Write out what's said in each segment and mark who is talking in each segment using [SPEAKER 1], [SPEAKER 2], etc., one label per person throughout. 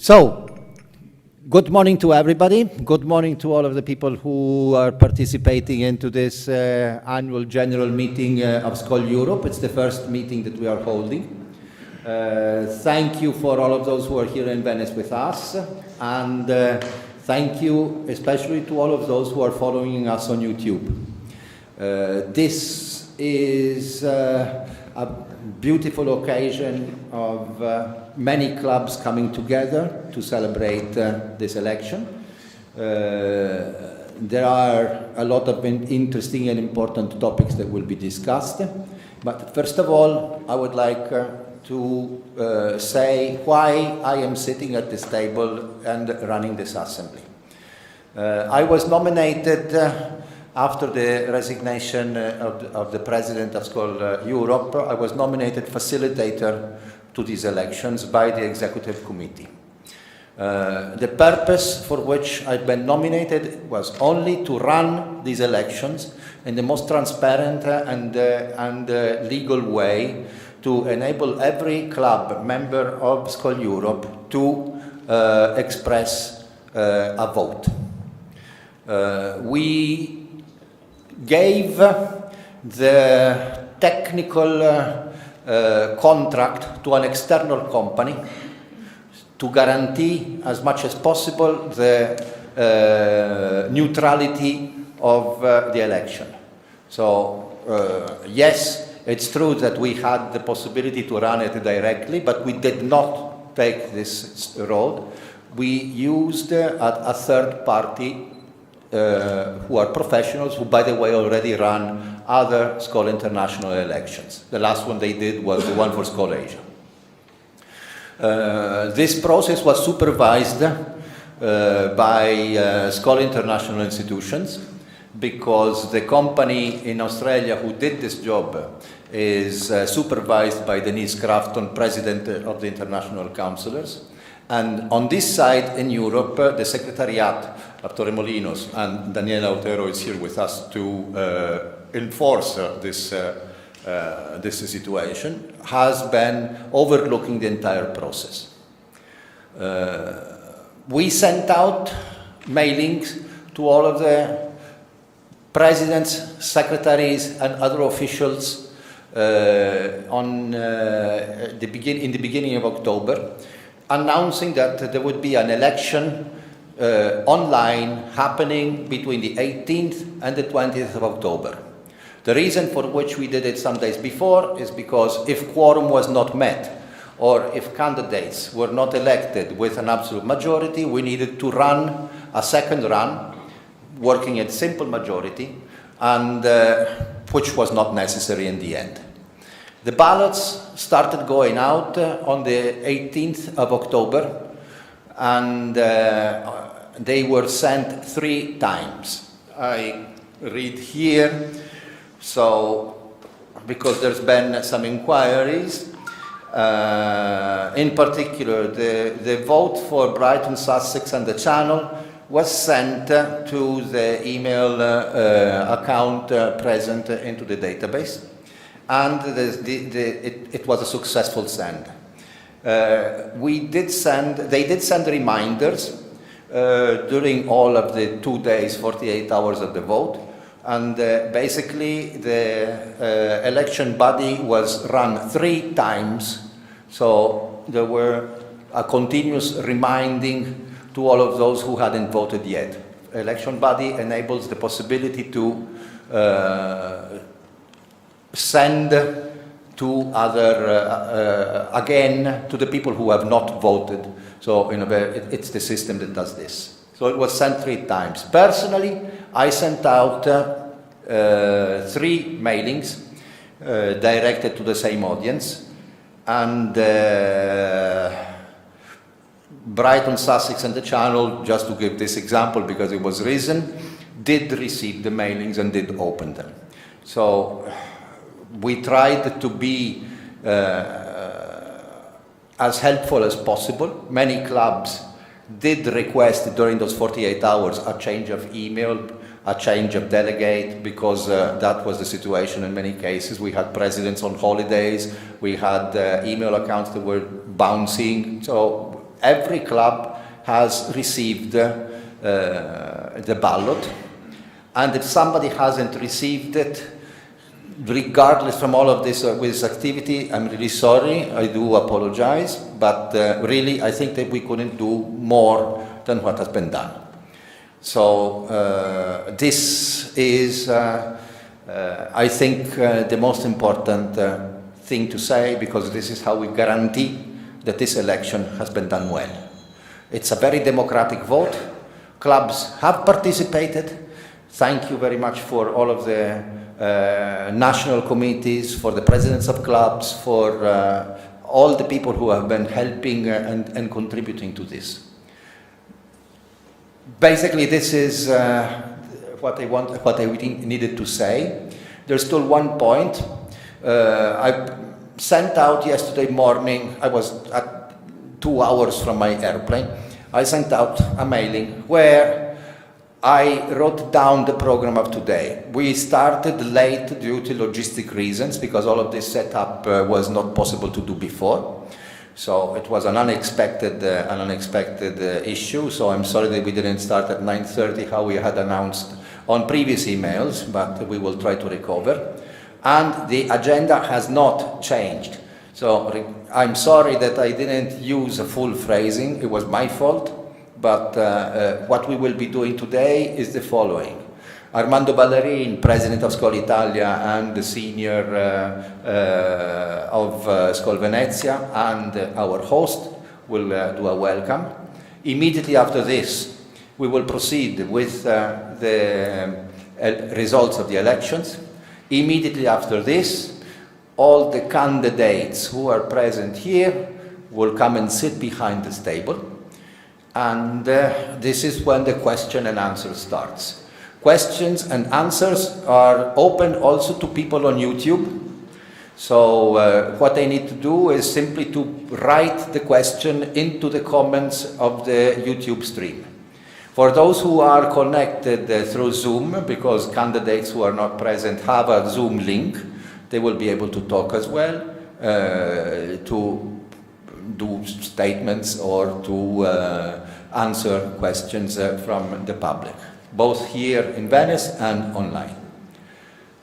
[SPEAKER 1] So, good morning to everybody. Good morning to all of the people who are participating into this annual general meeting of Skal Europe. It's the first meeting that we are holding. Thank you for all of those who are here in Venice with us, and thank you especially to all of those who are following us on YouTube. This is a beautiful occasion of many clubs coming together to celebrate this election. There are a lot of interesting and important topics that will be discussed. But first of all, I would like to say why I am sitting at this table and running this assembly. I was nominated after the resignation of the president of Skal Europe. I was nominated facilitator to these elections by the executive committee. The purpose for which I've been nominated was only to run these elections in the most transparent and legal way to enable every club member of Skal Europe to express a vote. We gave the technical contract to an external company to guarantee as much as possible the neutrality of the election. So yes, it's true that we had the possibility to run it directly, but we did not take this road. We used a third party who are professionals, who, by the way, already ran other Skal international elections. The last one they did was the one for Skal Asia. This process was supervised by Skal international institutions, because the company in Australia who did this job is supervised by Denise Crafton, president of the International Councillors. And on this side in Europe, the Secretariat, Arturo Molinos, and Daniela Otero is here with us to enforce this situation, has been overlooking the entire process. We sent out mailings to all of the presidents, secretaries, and other officials in the beginning of October, announcing that there would be an election online happening between the 18th and the 20th of October. The reason for which we did it some days before is because if quorum was not met, or if candidates were not elected with an absolute majority, we needed to run a second run, working at simple majority, and which was not necessary in the end. The ballots started going out on the 18th of October, and they were sent 3 times. I read here, so because there's been some inquiries, in particular the vote for Brighton, Sussex and the Channel was sent to the email account present into the database, and it was a successful send. They did send reminders during all of the 2 days, 48 hours of the vote, and basically the election body was run 3 times, so there were a continuous reminding to all of those who hadn't voted yet. Election body enables the possibility to send to other, again, to the people who have not voted. So in a way, it's the system that does this. So it was sent 3 times. Personally, I sent out 3 mailings directed to the same audience, and Brighton, Sussex and the Channel, just to give this example because it was recent, did receive the mailings and did open them. So we tried to be as helpful as possible. Many clubs did request during those 48 hours a change of email, a change of delegate, because that was the situation in many cases. We had presidents on holidays, we had email accounts that were bouncing, so every club has received the ballot, and if somebody hasn't received it, regardless from all of this with this activity, I'm really sorry, I do apologize, but really I think that we couldn't do more than what has been done. So this is, I think, the most important thing to say, because this is how we guarantee that this election has been done well. It's a very democratic vote. Clubs have participated. Thank you very much for all of the national committees, for the presidents of clubs, for all the people who have been helping and contributing to this. Basically, this is what I needed to say. There's still one point. I sent out yesterday morning, I was at 2 hours from my airplane, I sent out a mailing where I wrote down the program of today. We started late due to logistic reasons, because all of this setup was not possible to do before. So it was an unexpected issue. So I'm sorry that we didn't start at 9:30, how we had announced on previous emails, but we will try to recover. And the agenda has not changed. So I'm sorry that I didn't use a full phrasing. It was my fault. But what we will be doing today is the following. Armando Ballerin, president of Skal Italia and the senior of Skal Venezia, and our host will do a welcome. Immediately after this, we will proceed with the results of the elections. Immediately after this, all the candidates who are present here will come and sit behind this table. And this is when the question and answer starts. Questions and answers are open also to people on YouTube. So what they need to do is simply to write the question into the comments of the YouTube stream. For those who are connected through Zoom, because candidates who are not present have a Zoom link, they will be able to talk as well, to do statements or to answer questions from the public, both here in Venice and online.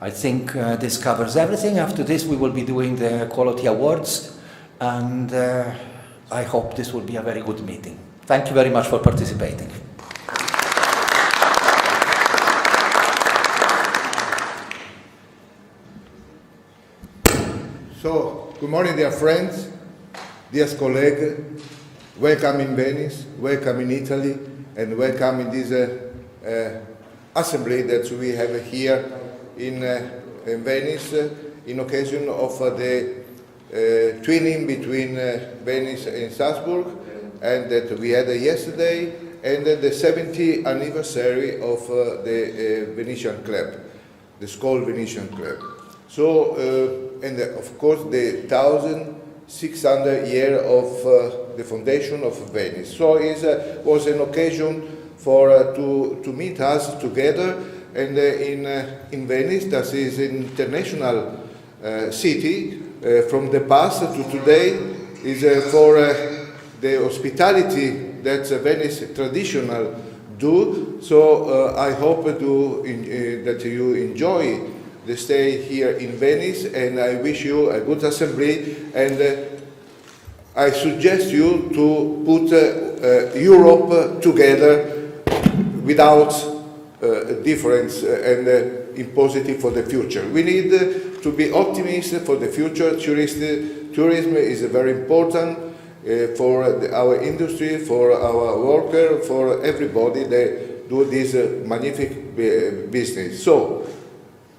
[SPEAKER 1] I think this covers everything. After this, we will be doing the Quality Awards, and I hope this will be a very good meeting. Thank you very much for participating.
[SPEAKER 2] So, good morning, dear friends, dear colleagues. Welcome in Venice, welcome in Italy, and welcome in this assembly that we have here in Venice in occasion of the twinning between Venice and Salzburg, and that we had yesterday, and the 70th anniversary of the Venetian Club, the Skal Venetian Club. So, and of course the 1,600 year of the foundation of Venice. So it was an occasion for to meet us together, and in Venice, that is an international city from the past to today, is for the hospitality that Venice traditional do. So I hope that you enjoy the stay here in Venice, and I wish you a good assembly, and I suggest you to put Europe together without difference, and in positive for the future. We need to be optimistic for the future. Tourism is very important for our industry, for our worker, for everybody that do this magnificent business. So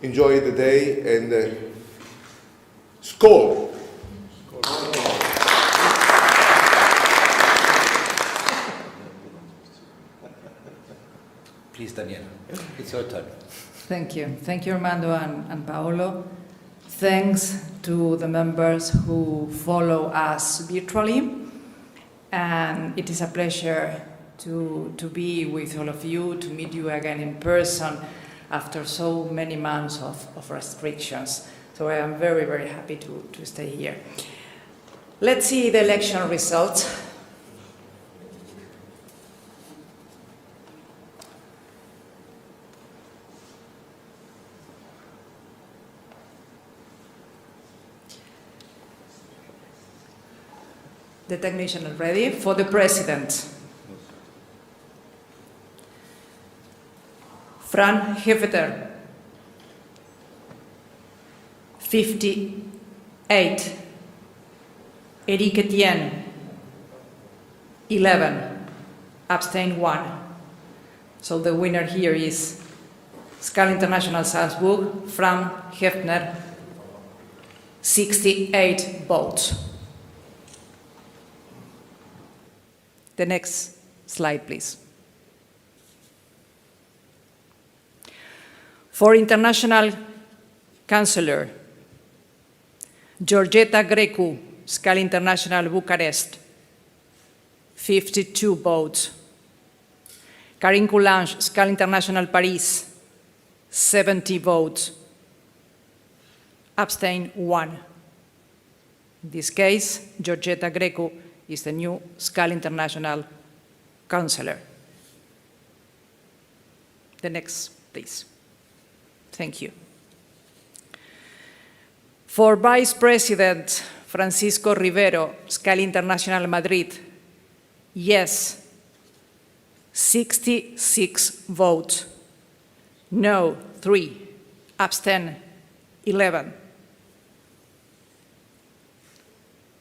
[SPEAKER 2] enjoy the day, and Skol!
[SPEAKER 1] Please, Daniela, it's your turn.
[SPEAKER 3] Thank you. Thank you, Armando and Paolo. Thanks to the members who follow us virtually. And it is a pleasure to be with all of you, to meet you again in person after so many months of restrictions. So I am very, very happy to stay here. Let's see the election results. the technician is ready. For the president, Fran Hefeter, 58. Eric Etienne, 11. Abstain 1. So the winner here is Skal International Salzburg, Fran Hefner, 68 votes. The next slide, please. For International Counselor, Georgeta Grecu, Skal International Bucharest, 52 votes. Karin Coulange, Skal International Paris, 70 votes. Abstain 1. In this case, Georgeta Grecu is the new Skal International Counselor. The next, please. Thank you. For Vice President Francisco Rivero, Skal International Madrid, yes, 66 votes. No, 3. Abstain, 11.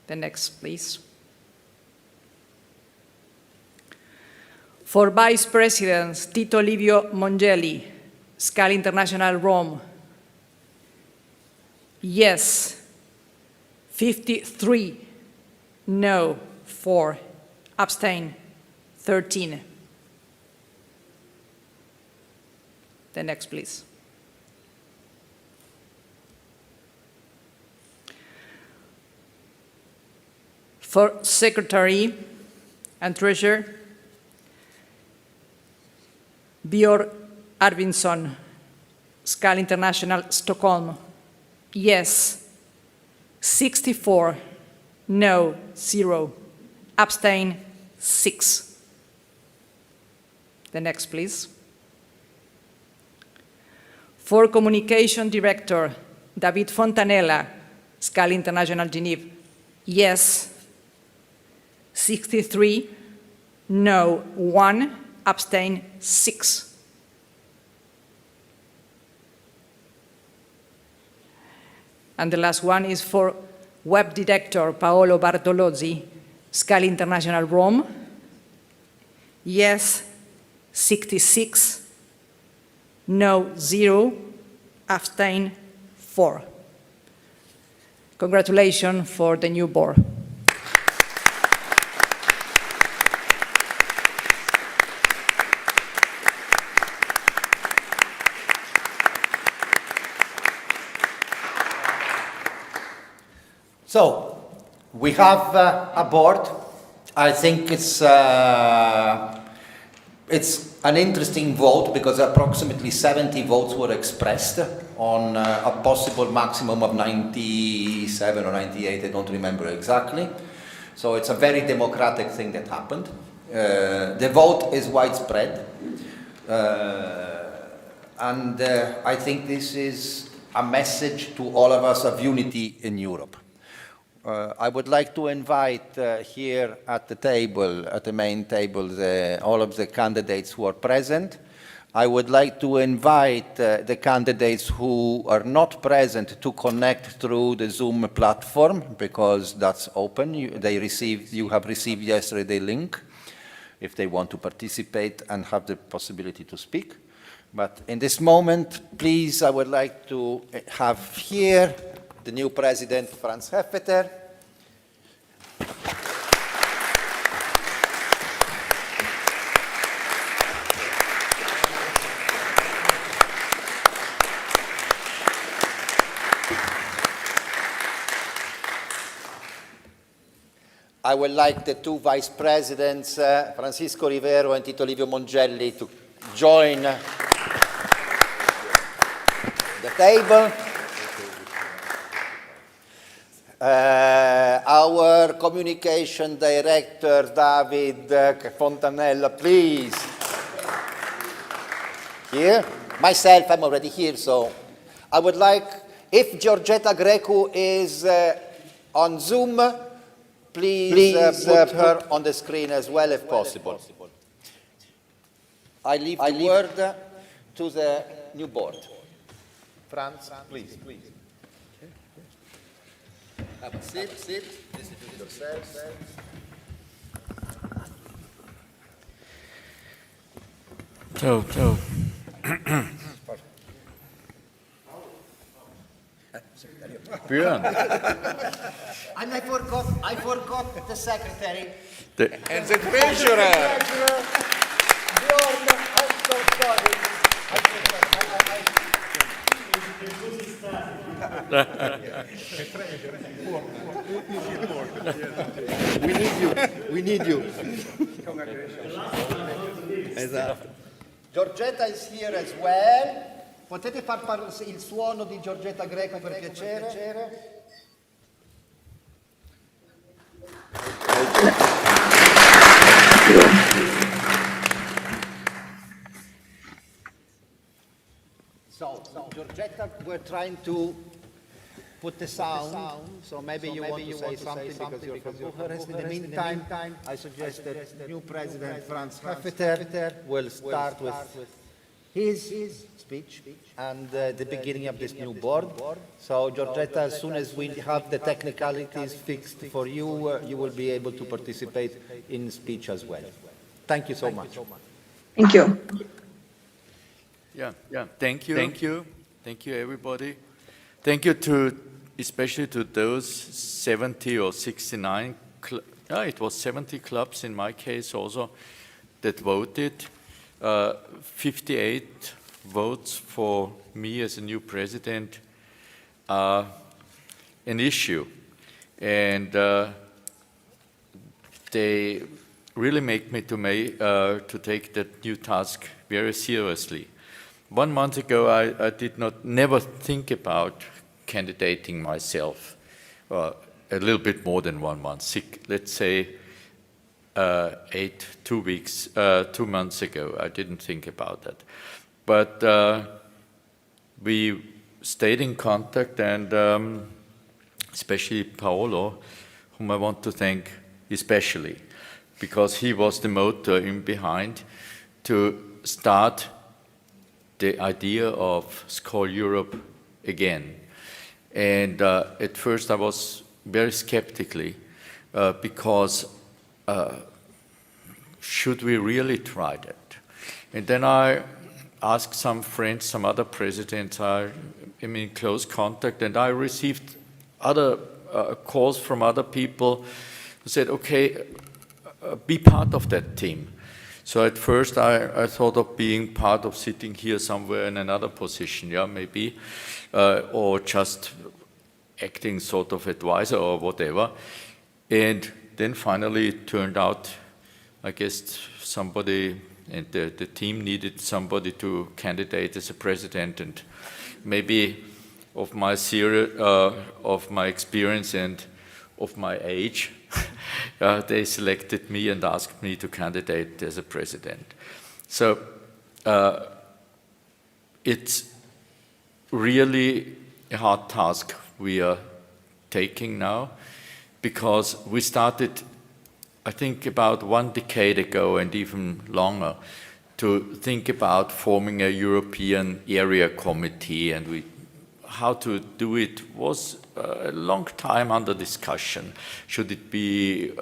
[SPEAKER 3] The next, please. For Vice Presidents Tito Livio Mongelli, Skal International Rome, yes, 53. No, 4. Abstain, 13. The next, please. For Secretary and Treasurer, Björn Arvidsson, Skal International Stockholm, yes, 64, no, 0, abstain, 6. The next, please. For Communication Director, David Fontanella, Skal International Geneva, yes, 63, no, 1, abstain, 6. And the last one is for Web Director Paolo Bartolozzi, Skal International Rome, yes, 66, no, 0, abstain, 4. Congratulations for the new board.
[SPEAKER 1] So, we have a board. I think it's an interesting vote because approximately 70 votes were expressed on a possible maximum of 97 or 98, I don't remember exactly. So it's a very democratic thing that happened. The vote is widespread. And I think this is a message to all of us of unity in Europe. I would like to invite here at the table, at the main table, all of the candidates who are present. I would like to invite the candidates who are not present to connect through the Zoom platform because that's open. You have received yesterday the link if they want to participate and have the possibility to speak. But in this moment, please, I would like to have here the new president, Franz Hefeter. I would like the two vice presidents, Francisco Rivero and Tito Livio Mongelli, to join the table. Our communication director, David Fontanella, please. Here. Myself, I'm already here, so I would like, if Georgeta Grecu is on Zoom, Please put her on the screen as well if possible. I leave the word to the new board. Franz, please. Sit. Yourself.
[SPEAKER 4] So. Björn.
[SPEAKER 1] And I forgot the secretary.
[SPEAKER 4] And the treasurer.
[SPEAKER 1] Bjorn, I'm so sorry. We need you. Esatto. Giorgetta is here as well. Potete far il suono di Giorgetta Greco per piacere? So Giorgetta, we're trying to put the sound, so maybe you want to say something because you're from Bucharest. In the meantime, I suggest that new President Franz Hefeter will start with his speech and the beginning of this new board. So Giorgetta, as soon as we have the technicalities fixed for you, you will be able to participate in speech as well. Thank you so much.
[SPEAKER 5] Thank you.
[SPEAKER 4] Yeah. Thank you, everybody. Thank you especially to those 70 or 69. It was 70 clubs in my case also that voted. 58 votes for me as a new president are an issue, and they really make me to take that new task very seriously. 1 month ago, I did never think about candidating myself. A little bit more than 1 month. Let's say 2 months ago. I didn't think about that, but we stayed in contact, and especially Paolo, whom I want to thank especially, because he was the motor in behind to start the idea of Skal Europe again. And at first I was very skeptically because should we really try that? And then I asked some friends, some other presidents, I'm in close contact, and I received other calls from other people who said, okay, be part of that team. So at first I thought of being part of sitting here somewhere in another position, maybe, or just acting sort of advisor or whatever. And then finally it turned out, I guess somebody, and the team needed somebody to candidate as a president, and maybe of my experience and of my age, they selected me and asked me to candidate as a president. So it's really a hard task we are taking now, because we started, I think, about 1 decade ago and even longer to think about forming a European area committee, and how to do it was a long time under discussion. Should it be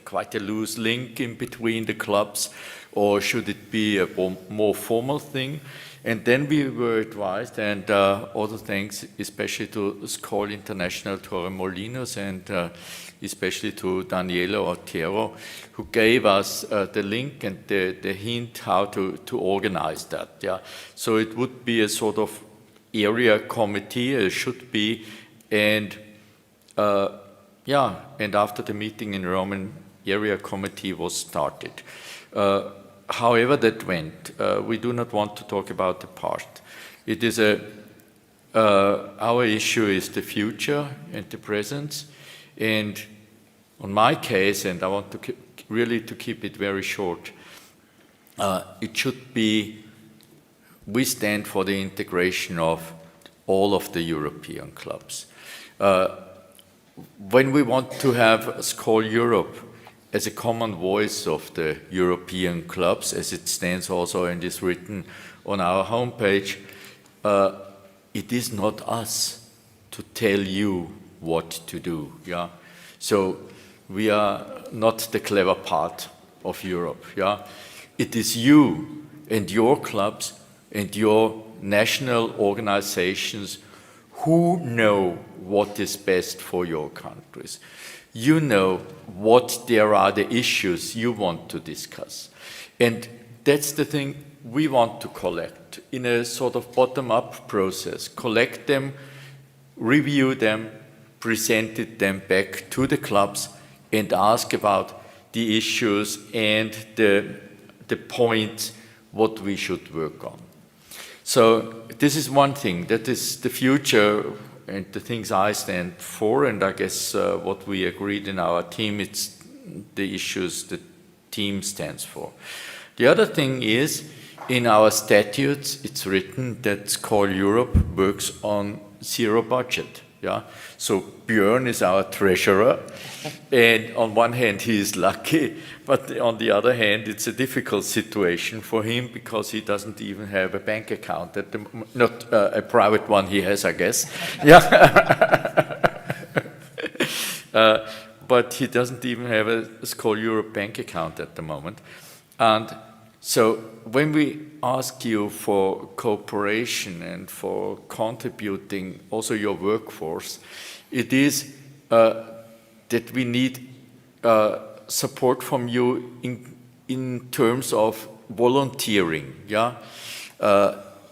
[SPEAKER 4] quite a loose link in between the clubs, or should it be a more formal thing? And then we were advised, and other thanks especially to Skal International Torremolinos and especially to Daniela Otero, who gave us the link and the hint how to organize that. So it would be a sort of area committee, it should be, and and after the meeting in Rome, an area committee was started. However that went, we do not want to talk about the past. It is our issue is the future and the present, and on my case, and I want to really to keep it very short, it should be, we stand for the integration of all of the European clubs. when we want to have Skal Europe as a common voice of the European clubs, as it stands also and is written on our homepage, it is not us to tell you what to do. Yeah, so we are not the clever part of Europe. Yeah, it is you and your clubs and your national organizations who know what is best for your countries. You know what there are the issues you want to discuss. And that's the thing we want to collect in a sort of bottom-up process. Collect them, review them, present them back to the clubs and ask about the issues and the points what we should work on. So this is one thing, that is the future and the things I stand for, and I guess what we agreed in our team, it's the issues the team stands for. The other thing is, in our statutes, it's written that Skal Europe works on zero budget. Yeah? So Björn is our treasurer, and on one hand he is lucky, but on the other hand it's a difficult situation for him because he doesn't even have a bank account, not a private one he has, I guess. Yeah. But he doesn't even have a Skal Europe bank account at the moment. And so when we ask you for cooperation and for contributing also your workforce, it is that we need support from you in terms of volunteering, yeah?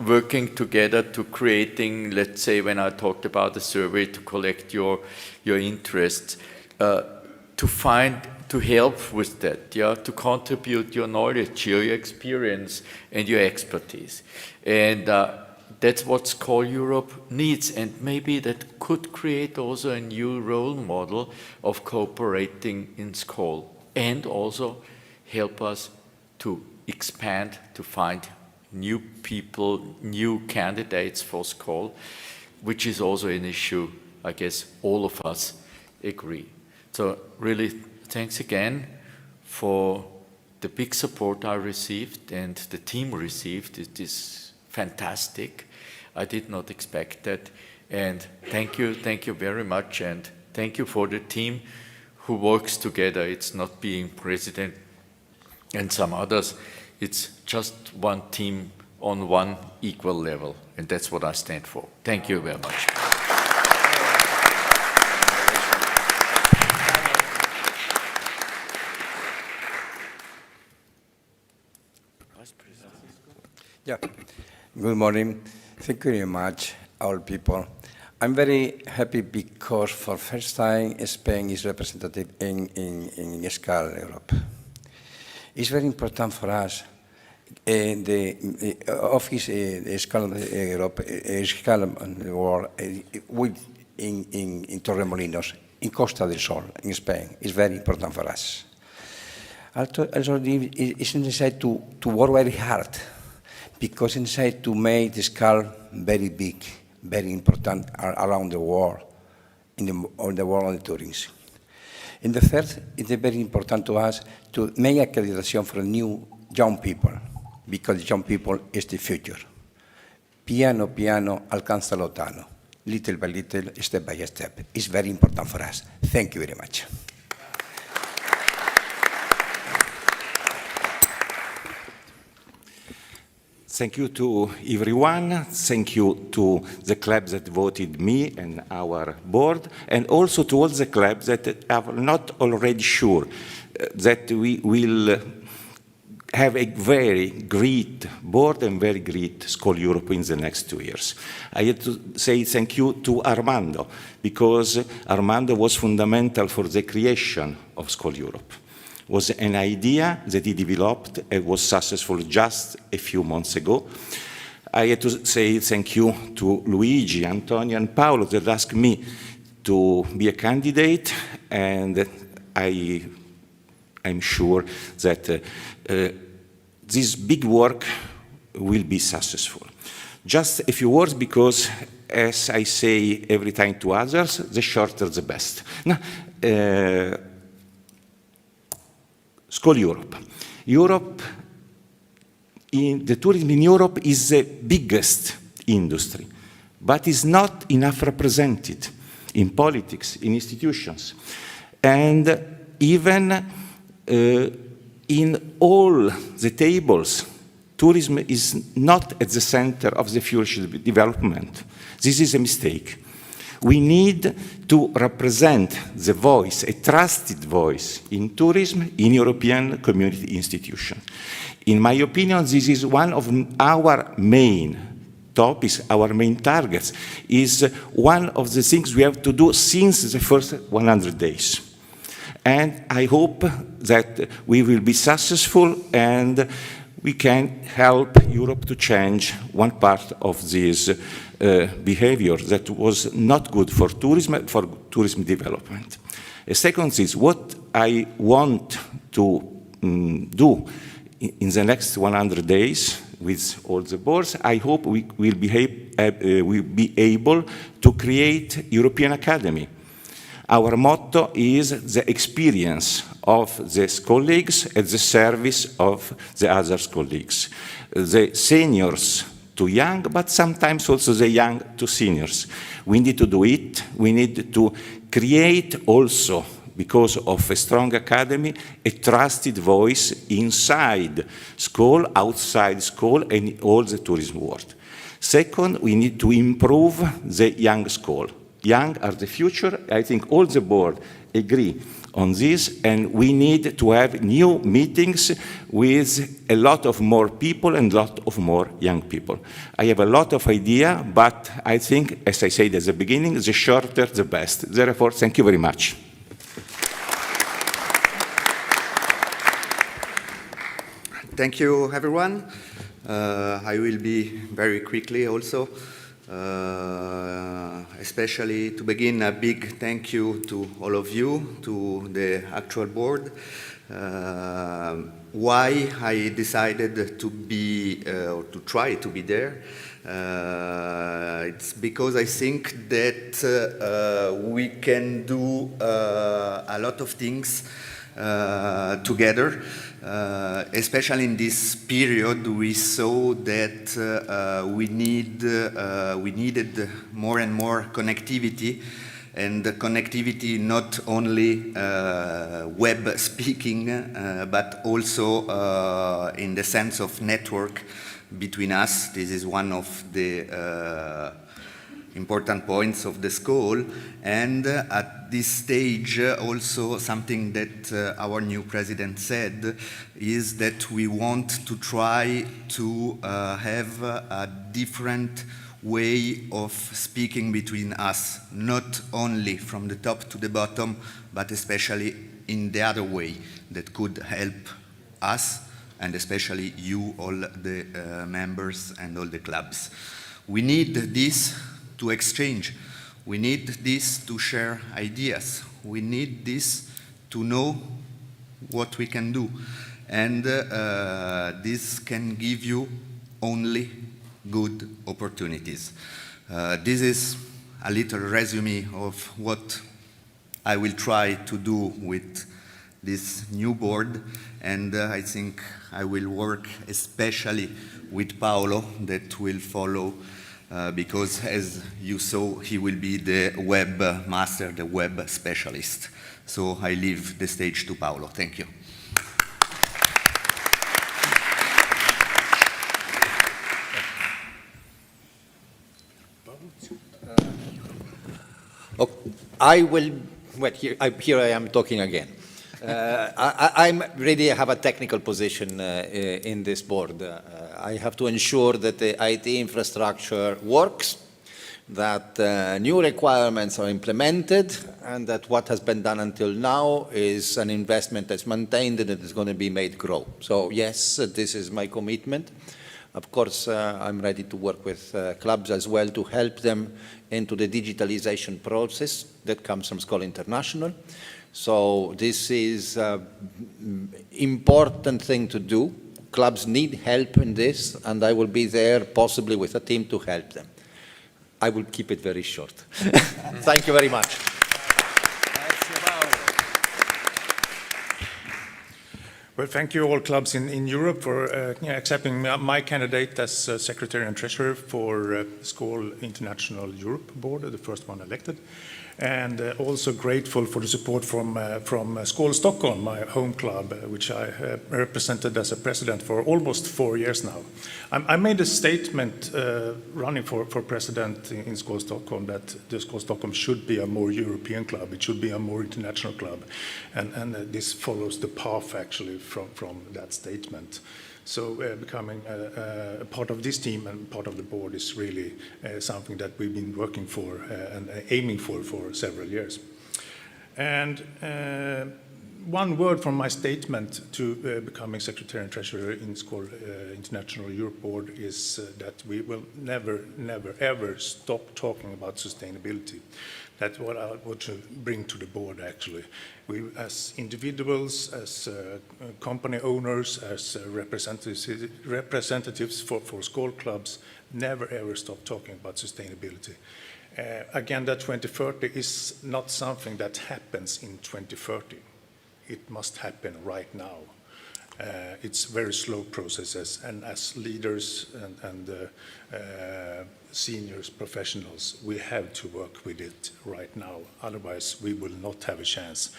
[SPEAKER 4] Working together to creating, let's say when I talked about the survey, to collect your interests, to help with that, yeah, to contribute your knowledge, your experience, and your expertise. And that's what Skal Europe needs, and maybe that could create also a new role model of cooperating in Skal, and also help us to expand, to find new people, new candidates for Skal, which is also an issue, I guess, all of us agree. So really, thanks again for the big support I received and the team received. It is fantastic. I did not expect that. And thank you very much. And thank you for the team who works together. It's not being president and some others. It's just one team on one equal level. And that's what I stand for. Thank you very much.
[SPEAKER 5] Yeah. Good morning. Thank you very much, all people. I'm very happy because for first time Spain is represented in Skal Europe. It's very important for us. The office Skal Europe, Skal world, in Torremolinos, in Costa del Sol, in Spain, is very important for us. Also, it's necessary to work very hard, because it's necessary to make the Skal very big, very important around the world, on the world of tourism. And the third, it's very important to us to make accreditation for new young people, because young people is the future. Piano, piano, alcanza lontano. Little by little, step by step. It's very important for us. Thank you very much.
[SPEAKER 6] Thank you to everyone. Thank you to the clubs that voted me and our board, and also to all the clubs that are not already sure that we will have a very great board and very great Skal Europe in the next 2 years. I have to say thank you to Armando, because Armando was fundamental for the creation of Skal Europe. Was an idea that he developed and was successful just a few months ago. I had to say thank you to Luigi, Antonio, and Paolo that asked me to be a candidate, and I'm sure that this big work will be successful. Just a few words because, as I say every time to others, the shorter the best. Now, Skal Europe. The tourism in Europe is the biggest industry, but is not enough represented in politics, in institutions, and even in all the tables. Tourism is not at the center of the future development. This is a mistake. We need to represent the voice, a trusted voice in tourism in European community institutions. In my opinion, this is one of our main topics, our main targets, is one of the things we have to do since the first 100 days. And I hope that we will be successful and we can help Europe to change one part of this behavior that was not good for tourism development. A second is what I want to do in the next 100 days with all the boards. I hope we will be able to create European Academy. Our motto is the experience of the colleagues at the service of the other colleagues. The seniors to young, but sometimes also the young to seniors. We need to do it. We need to create also, because of a strong academy, a trusted voice inside school, outside school, and in all the tourism world. Second, we need to improve the young school. Young are the future. I think all the board agree on this, and we need to have new meetings with a lot of more people and a lot of more young people. I have a lot of ideas, but I think, as I said at the beginning, the shorter the best. Therefore, thank you very much.
[SPEAKER 7] Thank you, everyone. I will be very quickly also. Especially to begin, a big thank you to all of you, to the actual board. Why I decided to be, or to try to be there, it's because I think that we can do a lot of things together. Especially in this period, we saw that we needed more and more connectivity, and the connectivity not only web speaking, but also in the sense of network between us. This is one of the important points of the school, and at this stage also something that our new president said is that we want to try to have a different way of speaking between us, not only from the top to the bottom, but especially in the other way that could help us and especially you, all the members and all the clubs. We need this to exchange. We need this to share ideas. We need this to know what we can do. And this can give you only good opportunities. This is a little resume of what I will try to do with this new board, and I think I will work especially with Paolo that will follow because, as you saw, he will be the web master, the web specialist. So I leave the stage to Paolo. Thank you.
[SPEAKER 1] I will, well, here I am talking again. I really have a technical position in this board. I have to ensure that the IT infrastructure works, that new requirements are implemented, and that what has been done until now is an investment that's maintained and that is going to be made grow. So yes, this is my commitment. Of course, I'm ready to work with clubs as well to help them into the digitalization process that comes from Skal International. So this is an important thing to do. clubs need help in this, and I will be there possibly with a team to help them. I will keep it very short. Thank you very much.
[SPEAKER 8] Well, thank you all clubs in Europe for accepting my candidate as Secretary and Treasurer for Skal International Europe Board, the first one elected. And also grateful for the support from Skal Stockholm, my home club, which I represented as a president for almost 4 years now. I made a statement running for president in Skal Stockholm that the Skal Stockholm should be a more European club, it should be a more international club. And this follows the path actually from that statement. So becoming a part of this team and part of the board is really something that we've been working for and aiming for several years. And one word from my statement to becoming Secretary and Treasurer in Skal International Europe Board is that we will never, ever stop talking about sustainability. That's what I want to bring to the board, actually. We, as individuals, as company owners, as representatives for Skal clubs, never ever stop talking about sustainability. Agenda 2030 is not something that happens in 2030. It must happen right now. It's very slow processes, and as leaders and seniors, professionals, we have to work with it right now. Otherwise, we will not have a chance.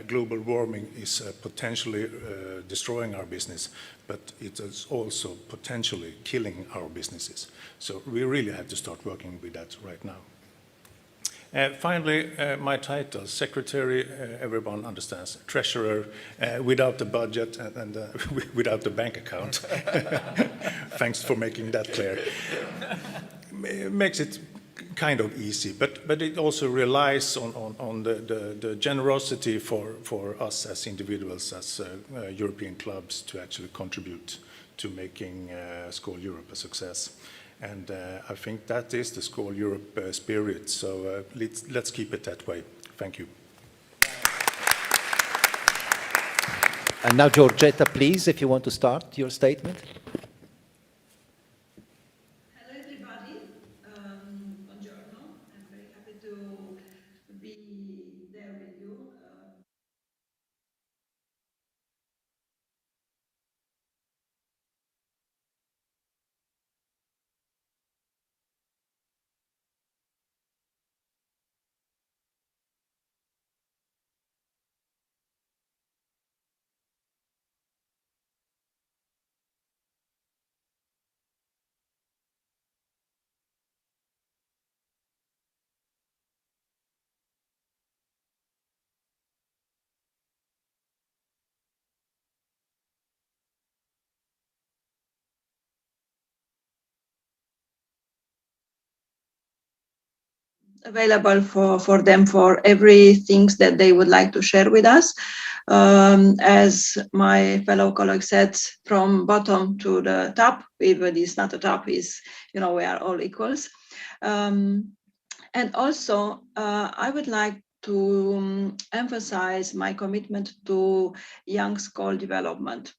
[SPEAKER 8] Global warming is potentially destroying our business, but it is also potentially killing our businesses. So we really have to start working with that right now. Finally, my title, Secretary, everyone understands, Treasurer, without the budget and without the bank account. Thanks for making that clear. It makes it kind of easy, but it also relies on the generosity for us as individuals, as European clubs, to actually contribute to making Skal Europe a success. And I think that is the Skal Europe spirit, so let's keep it that way. Thank you.
[SPEAKER 1] And now, Giorgetta, please, if you want to start your statement.
[SPEAKER 9] Hello, everybody. Buongiorno. I'm very happy to be there with you. Available for them for everything that they would like to share with us. As my fellow colleague said, from bottom to the top, even it's not a top, is, we are all equals. And also, I would like to emphasize my commitment to young Skal development.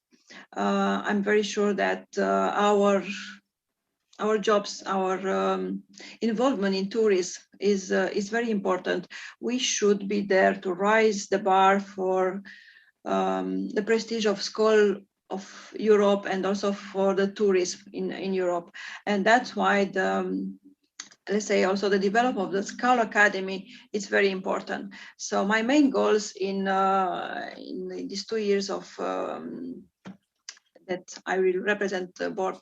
[SPEAKER 9] I'm very sure that our jobs, our involvement in tourism is very important. We should be there to raise the bar for the prestige of Skal of Europe and also for the tourism in Europe. And that's why let's say also the development of the Skal Academy is very important. So my main goals in these 2 years of that I will represent the board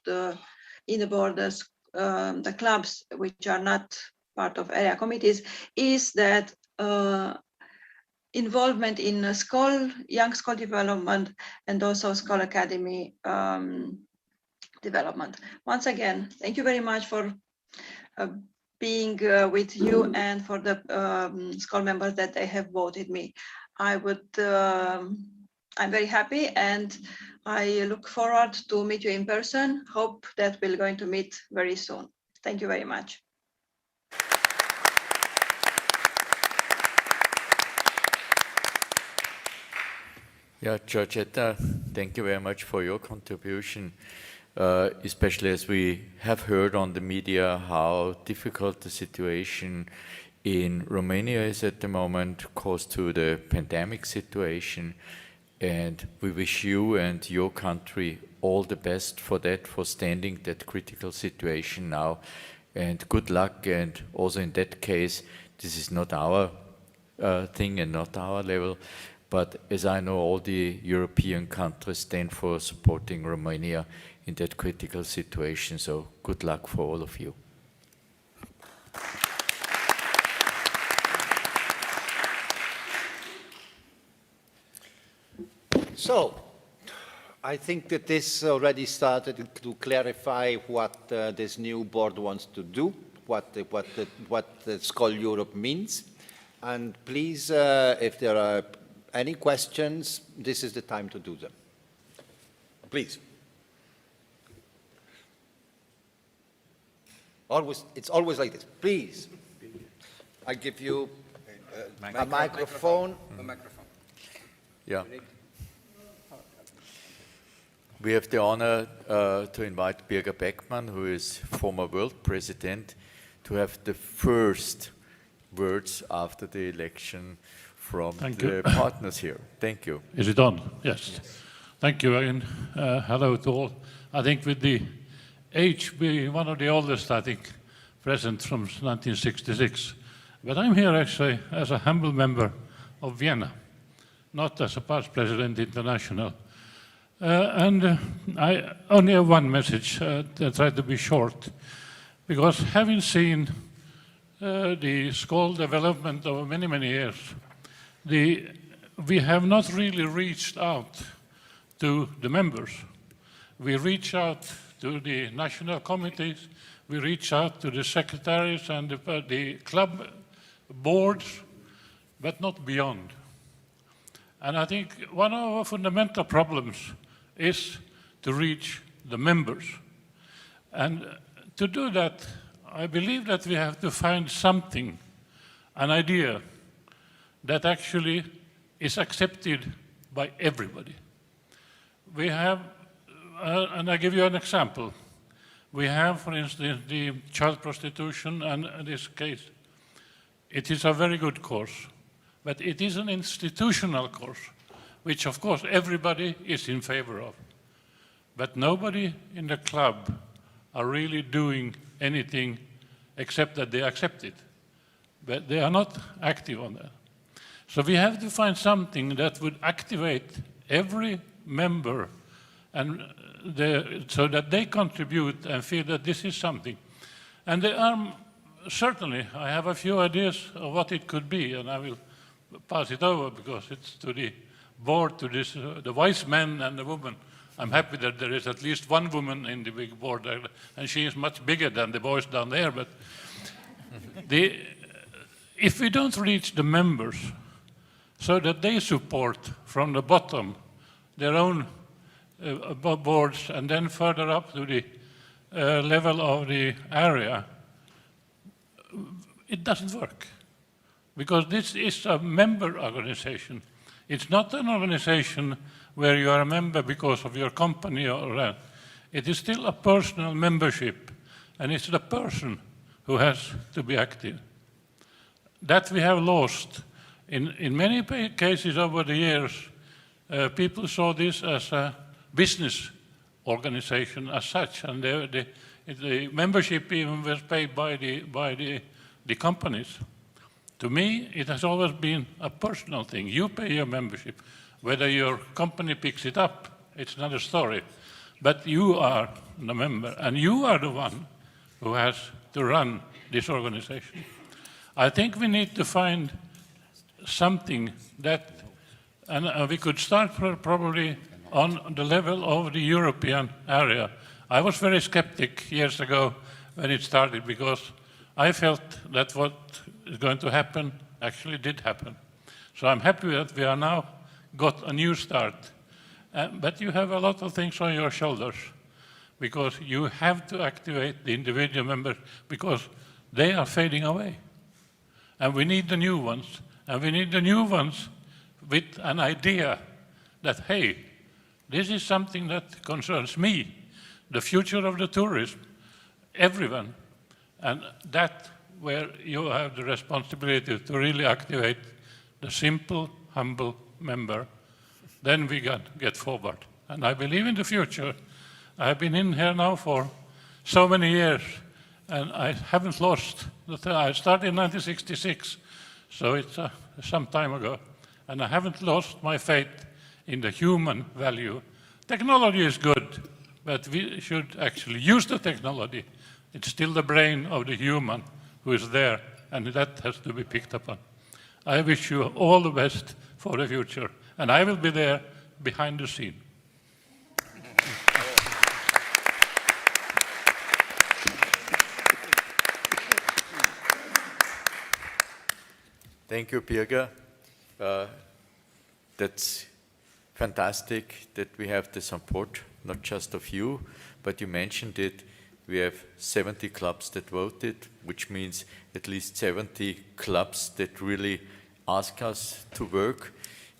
[SPEAKER 9] in the borders, the clubs which are not part of area committees, is that involvement in young Skal development and also Skal Academy development. Once again, thank you very much for being with you and for the Skal members that they have voted me. I'm very happy and I look forward to meet you in person. Hope that we're going to meet very soon. Thank you very much.
[SPEAKER 4] Yeah, Giorgetta, thank you very much for your contribution, especially as we have heard on the media how difficult the situation in Romania is at the moment, caused to the pandemic situation. And we wish you and your country all the best for that, for standing that critical situation now. And good luck. And also in that case, this is not our thing and not our level. But as I know, all the European countries stand for supporting Romania in that critical situation. So good luck for all of you.
[SPEAKER 1] So, I think that this already started to clarify what this new board wants to do, what the Skal Europe means. And please, if there are any questions, this is the time to do them. Please. It's always like this. Please. I give you a microphone.
[SPEAKER 4] Yeah. We have the honor to invite Birger Beckmann, who is former world president, to have the first words after the election from the partners here. Thank you.
[SPEAKER 10] Is it on? Yes. Thank you, and hello to all. I think with the age being one of the oldest, I think, present from 1966. But I'm here actually as a humble member of Vienna, not as a past president international. I only have one message, I try to be short, because having seen the Skal development over many, many years, we have not really reached out to the members. We reach out to the national committees, we reach out to the secretaries and the club boards, but not beyond. And I think one of our fundamental problems is to reach the members. And to do that, I believe that we have to find something, an idea, that actually is accepted by everybody. We have, and I give you an example. We have, for instance, the child prostitution, and in this case, it is a very good course, but it is an institutional course, which of course everybody is in favor of. But nobody in the club are really doing anything except that they accept it. But they are not active on that. So we have to find something that would activate every member and so that they contribute and feel that this is something. And there are, certainly, I have a few ideas of what it could be, and I will pass it over because it's to the board, to this, the wise men and the woman. I'm happy that there is at least one woman in the big board, and she is much bigger than the boys down there. But if we don't reach the members so that they support from the bottom their own boards and then further up to the level of the area, it doesn't work. Because this is a member organization. It's not an organization where you are a member because of your company or that. It is still a personal membership, and it's the person who has to be active. That we have lost. In many cases over the years, people saw this as a business organization as such, and the membership even was paid by the companies. To me, it has always been a personal thing. You pay your membership. Whether your company picks it up, it's another story. But you are the member, and you are the one who has to run this organization. I think we need to find something that, and we could start probably on the level of the European area. I was very skeptic years ago when it started because I felt that what is going to happen actually did happen. So I'm happy that we are now got a new start. But you have a lot of things on your shoulders because you have to activate the individual members because they are fading away. And we need the new ones. And we need the new ones with an idea that, hey, this is something that concerns me, the future of the tourism, everyone. And that where you have the responsibility to really activate the simple, humble member, then we can get forward. And I believe in the future. I've been in here now for so many years, and I haven't lost. I started in 1966, so it's some time ago. And I haven't lost my faith in the human value. Technology is good, but we should actually use the technology. It's still the brain of the human who is there, and that has to be picked up on. I wish you all the best for the future, and I will be there behind the scene.
[SPEAKER 4] Thank you, Birger. That's fantastic that we have the support, not just of you, but you mentioned it. We have 70 clubs that voted, which means at least 70 clubs that really ask us to work.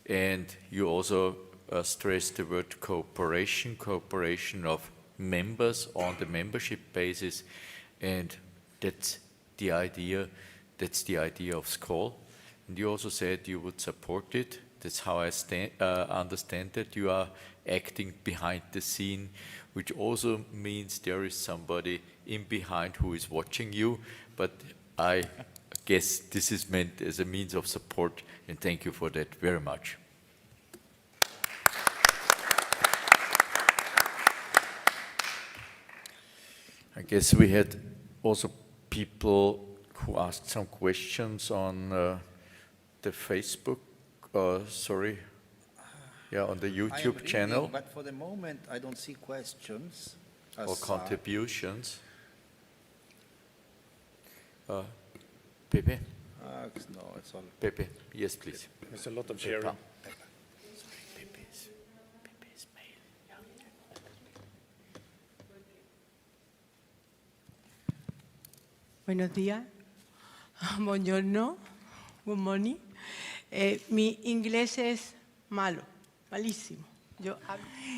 [SPEAKER 4] And you also stressed the word cooperation, cooperation of members on the membership basis. And that's the idea of Skal. And you also said you would support it. That's how I understand that you are acting behind the scene, which also means there is somebody in behind who is watching you. But I guess this is meant as a means of support, and thank you for that very much. I guess we had also people who asked some questions on the Facebook. Sorry. Yeah, on the YouTube channel.
[SPEAKER 1] But for the moment, I don't see questions.
[SPEAKER 4] Or contributions. Pepe?
[SPEAKER 1] No, it's all.
[SPEAKER 4] Pepe, yes, please.
[SPEAKER 8] There's a lot of sharing.
[SPEAKER 4] Pepe's mail. Yeah.
[SPEAKER 11] Buenos días. Buongiorno. Good morning. Mi inglés es malo, malísimo.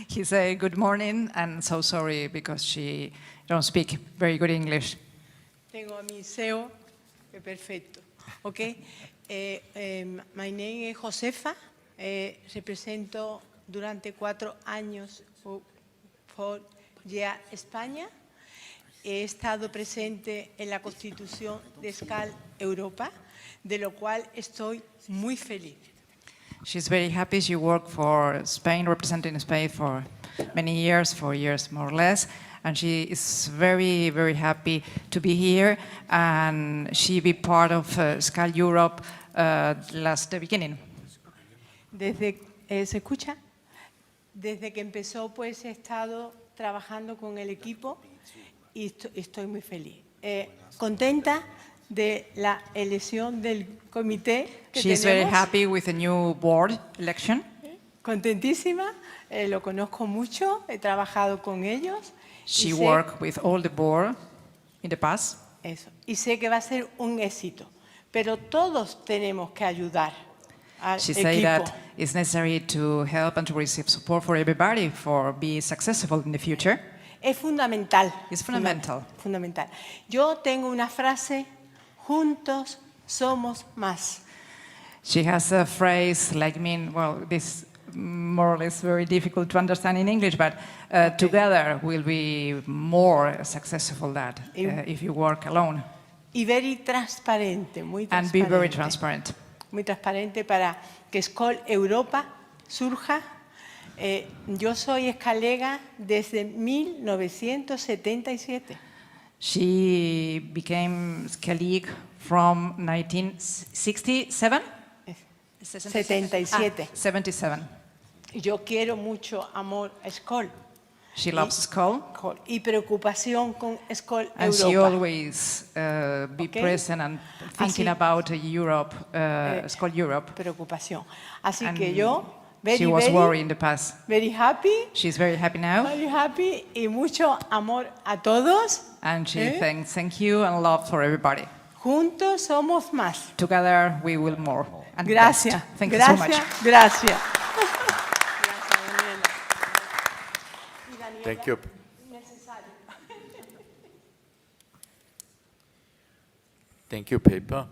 [SPEAKER 3] He said good morning and so sorry because she don't speak very good English.
[SPEAKER 11] Tengo a mi CEO, que perfecto. Okay. My name is Josefa. Represento durante 4 años por Ca España. He estado presente en la Constitución de Skal Europa, de lo cual estoy muy feliz.
[SPEAKER 3] She's very happy. She worked for Spain, representing Spain for many years, 4 years more or less. And she is very, very happy to be here. And she be part of Skal Europe last the beginning.
[SPEAKER 11] ¿Se escucha? Desde que empezó, pues he estado trabajando con el equipo y estoy muy feliz. Contenta de la elección del comité que
[SPEAKER 3] She's
[SPEAKER 11] tenemos.
[SPEAKER 3] very happy with the new board election.
[SPEAKER 11] Contentísima, lo conozco mucho, he trabajado con ellos.
[SPEAKER 3] She worked with all the board in the past.
[SPEAKER 11] Eso, y sé que va a ser un éxito, pero todos tenemos que ayudar al
[SPEAKER 3] She
[SPEAKER 11] equipo.
[SPEAKER 3] said that it's necessary to help and to receive support for everybody for be successful in the future.
[SPEAKER 11] Es fundamental.
[SPEAKER 3] It's fundamental.
[SPEAKER 11] Fundamental. Yo tengo una frase: juntos somos más.
[SPEAKER 3] She has a phrase like well, this more or less very difficult to understand in English, but together we'll be more successful than if you work alone.
[SPEAKER 11] Y very transparente, muy transparente.
[SPEAKER 3] And be very transparent.
[SPEAKER 11] Muy transparente para que Skal Europa surja. Yo soy escalega desde 1977.
[SPEAKER 3] She became Skalig from 1967?
[SPEAKER 11] 77.
[SPEAKER 3] 77.
[SPEAKER 11] Yo quiero mucho amor a Skal.
[SPEAKER 3] She loves Skal.
[SPEAKER 11] Y preocupación con Skal
[SPEAKER 3] And
[SPEAKER 11] Europa.
[SPEAKER 3] she always be present and thinking about Europe, Skal Europe.
[SPEAKER 11] Preocupación. Así
[SPEAKER 3] And
[SPEAKER 11] que yo,
[SPEAKER 3] she was worried in the past.
[SPEAKER 11] very happy.
[SPEAKER 3] She's very happy now.
[SPEAKER 11] Very happy y mucho amor a todos.
[SPEAKER 3] And she thank you and love for everybody.
[SPEAKER 11] Juntos somos más.
[SPEAKER 3] Together we will more. And
[SPEAKER 11] Gracias.
[SPEAKER 3] best. Thank you so much.
[SPEAKER 11] Gracias.
[SPEAKER 4] Thank you. Thank you, Pepper.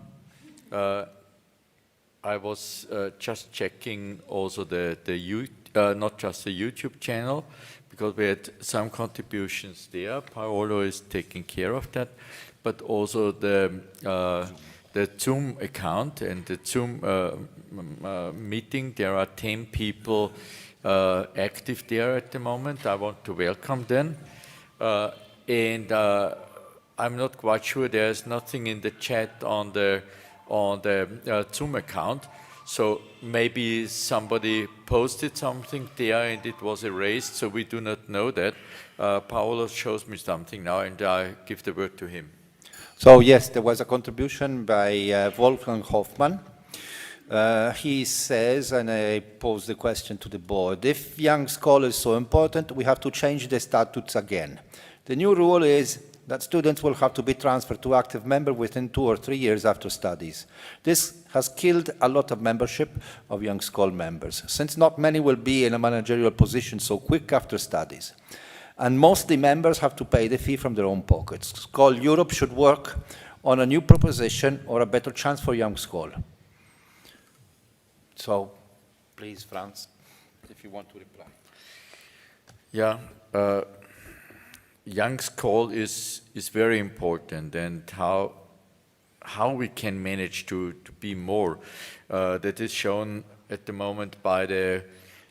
[SPEAKER 4] I was just checking also not just the YouTube channel, because we had some contributions there. Paolo is taking care of that, but also the Zoom account and the Zoom meeting. There are 10 people active there at the moment. I want to welcome them. And I'm not quite sure. There's nothing in the chat on the Zoom account. So maybe somebody posted something there and it was erased, so we do not know that. Paolo shows me something now, and I give the word to him.
[SPEAKER 1] So yes, there was a contribution by Wolfgang Hoffmann. He says, and I pose the question to the board, if young Skal is so important, we have to change the statutes again. The new rule is that students will have to be transferred to active member within 2 or 3 years after studies. This has killed a lot of membership of young Skal members, since not many will be in a managerial position so quick after studies. And mostly members have to pay the fee from their own pockets. Skal Europe should work on a new proposition or a better chance for young Skal. So, please, Franz, if you want to reply.
[SPEAKER 4] Yeah. Young Skal is very important, and how we can manage to be more. That is shown at the moment by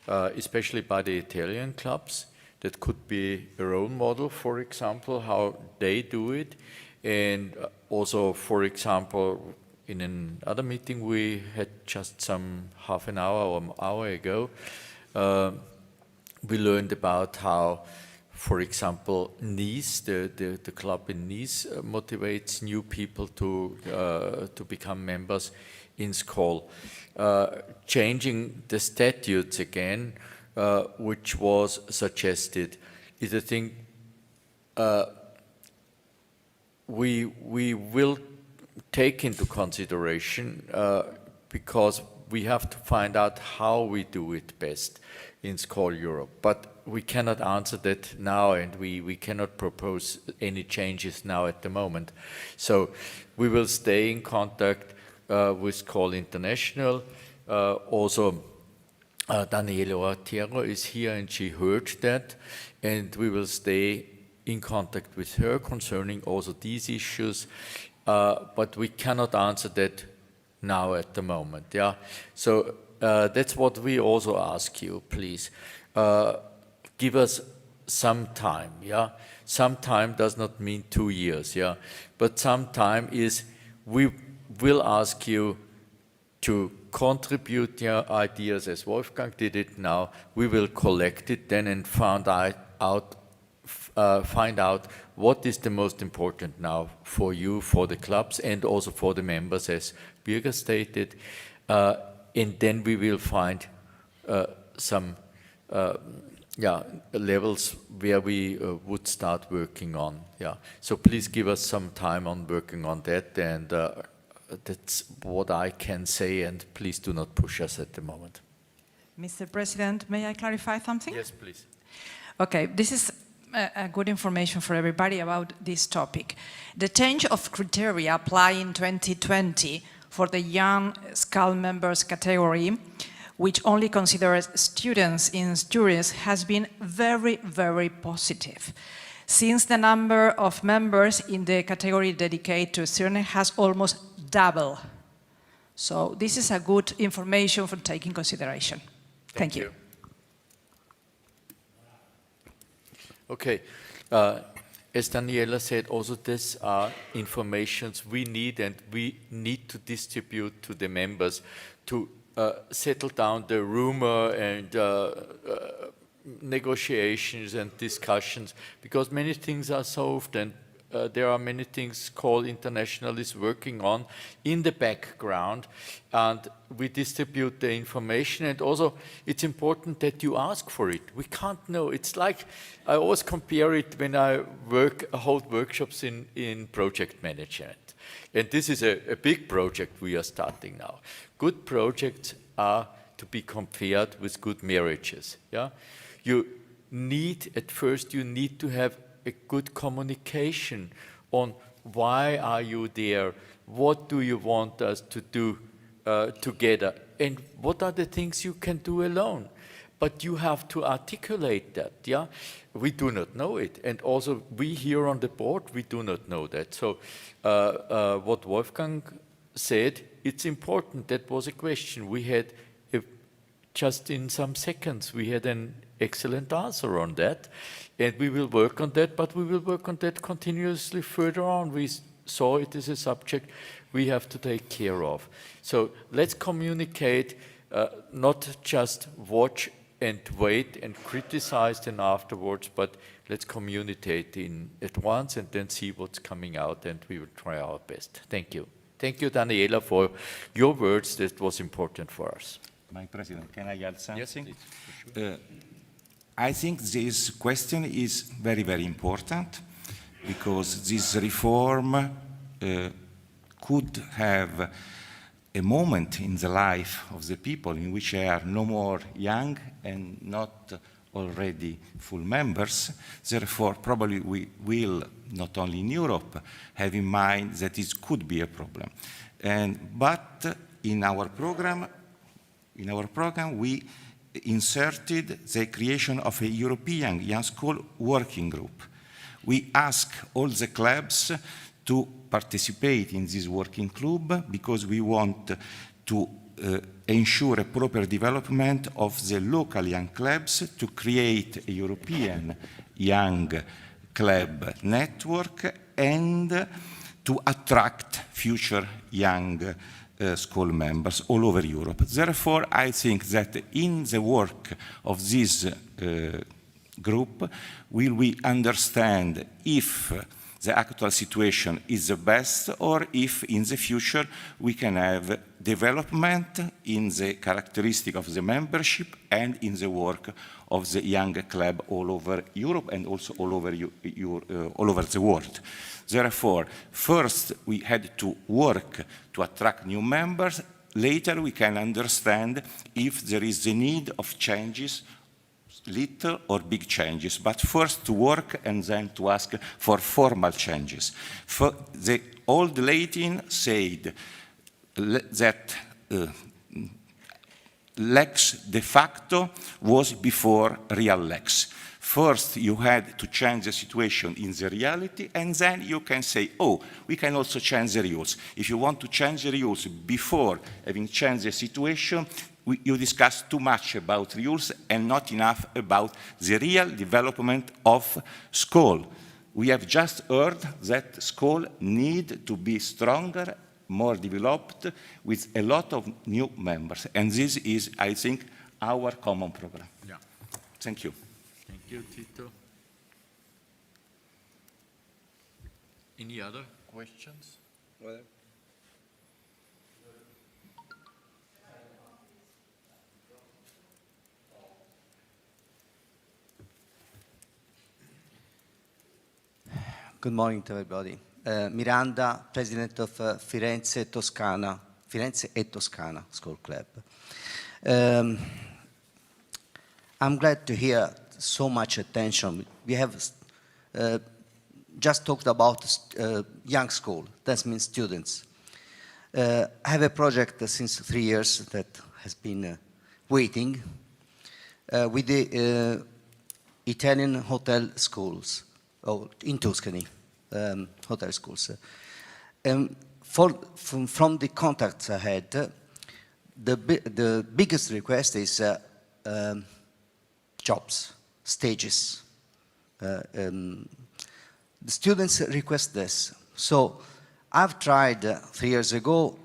[SPEAKER 4] especially by the Italian clubs. That could be a role model, for example, how they do it. And also, for example, in another meeting we had just some half an hour or an hour ago, we learned about how, for example, Nice, the club in Nice, motivates new people to become members in Skal. Changing the statutes again, which was suggested, is a thing we will take into consideration, because we have to find out how we do it best in Skal Europe. But we cannot answer that now, and we cannot propose any changes now at the moment. So we will stay in contact with Skal International. Also, Daniela Otero is here, and she heard that, and we will stay in contact with her concerning also these issues, but we cannot answer that now at the moment. Yeah, so that's what we also ask you, please. Give us some time, yeah? Some time does not mean 2 years, yeah? But some time is, we will ask you to contribute your ideas as Wolfgang did it now. We will collect it then and find out what is the most important now for you, for the clubs, and also for the members, as Birger stated. And then we will find some levels where we would start working on. Yeah. So please give us some time on working on that, and that's what I can say, and please do not push us at the moment.
[SPEAKER 3] Mr. President, may I clarify something?
[SPEAKER 4] Yes, please.
[SPEAKER 3] Okay, this is a good information for everybody about this topic. The change of criteria applied in 2020 for the young Skal members category, which only considers students in juries, has been very, very positive, since the number of members in the category dedicated to students has almost doubled. So this is a good information for taking consideration. Thank you.
[SPEAKER 4] Okay. As Daniela said, also these are informations we need, and we need to distribute to the members to settle down the rumor and negotiations and discussions, because many things are solved, and there are many things Skal International is working on in the background, and we distribute the information. And also it's important that you ask for it. We can't know. It's like, I always compare it when I hold workshops in project management. And this is a big project we are starting now. Good projects are to be compared with good marriages. Yeah? at first you need to have a good communication on why are you there, what do you want us to do together, and what are the things you can do alone. But you have to articulate that, yeah? We do not know it. And also we here on the board, we do not know that. So what Wolfgang said, it's important. That was a question. We had, just in some seconds, we had an excellent answer on that. And we will work on that, but we will work on that continuously further on. We saw it as a subject we have to take care of. So let's communicate, not just watch and wait and criticize then afterwards, but let's communicate at once and then see what's coming out, and we will try our best. Thank you. Thank you, Daniela, for your words. That was important for us.
[SPEAKER 6] My President, can I add something?
[SPEAKER 4] Yes, please.
[SPEAKER 6] I think this question is very, very important, because this reform could have a moment in the life of the people in which they are no more young and not already full members. Therefore, probably we will, not only in Europe, have in mind that this could be a problem. But in our program, we inserted the creation of a European Young School Working Group. We ask all the clubs to participate in this working club because we want to ensure a proper development of the local young clubs to create a European young club network and to attract future young school members all over Europe. Therefore, I think that in the work of this group, will we understand if the actual situation is the best, or if in the future we can have development in the characteristic of the membership and in the work of the young club all over Europe and also all over the world. Therefore, first we had to work to attract new members. Later we can understand if there is the need of changes, little or big changes, but first to work and then to ask for formal changes. The old Latin said that lex de facto was before real lex. First, you had to change the situation in the reality, and then you can say, oh, we can also change the rules. If you want to change the rules before having changed the situation, you discuss too much about rules and not enough about the real development of school. We have just heard that school need to be stronger, more developed, with a lot of new members. And this is, I think, our common program.
[SPEAKER 4] Yeah.
[SPEAKER 6] Thank you.
[SPEAKER 4] Thank you, Tito. Any other questions?
[SPEAKER 12] Good morning to everybody. Miranda, president of Firenze e Toscana School Club. I'm glad to hear so much attention. We have just talked about young school, that means students. I have a project since 3 years that has been waiting with the Italian hotel schools. In Tuscany, hotel schools. From the contacts I had, the biggest request is jobs, stages. The students request this. So I've tried 3 years ago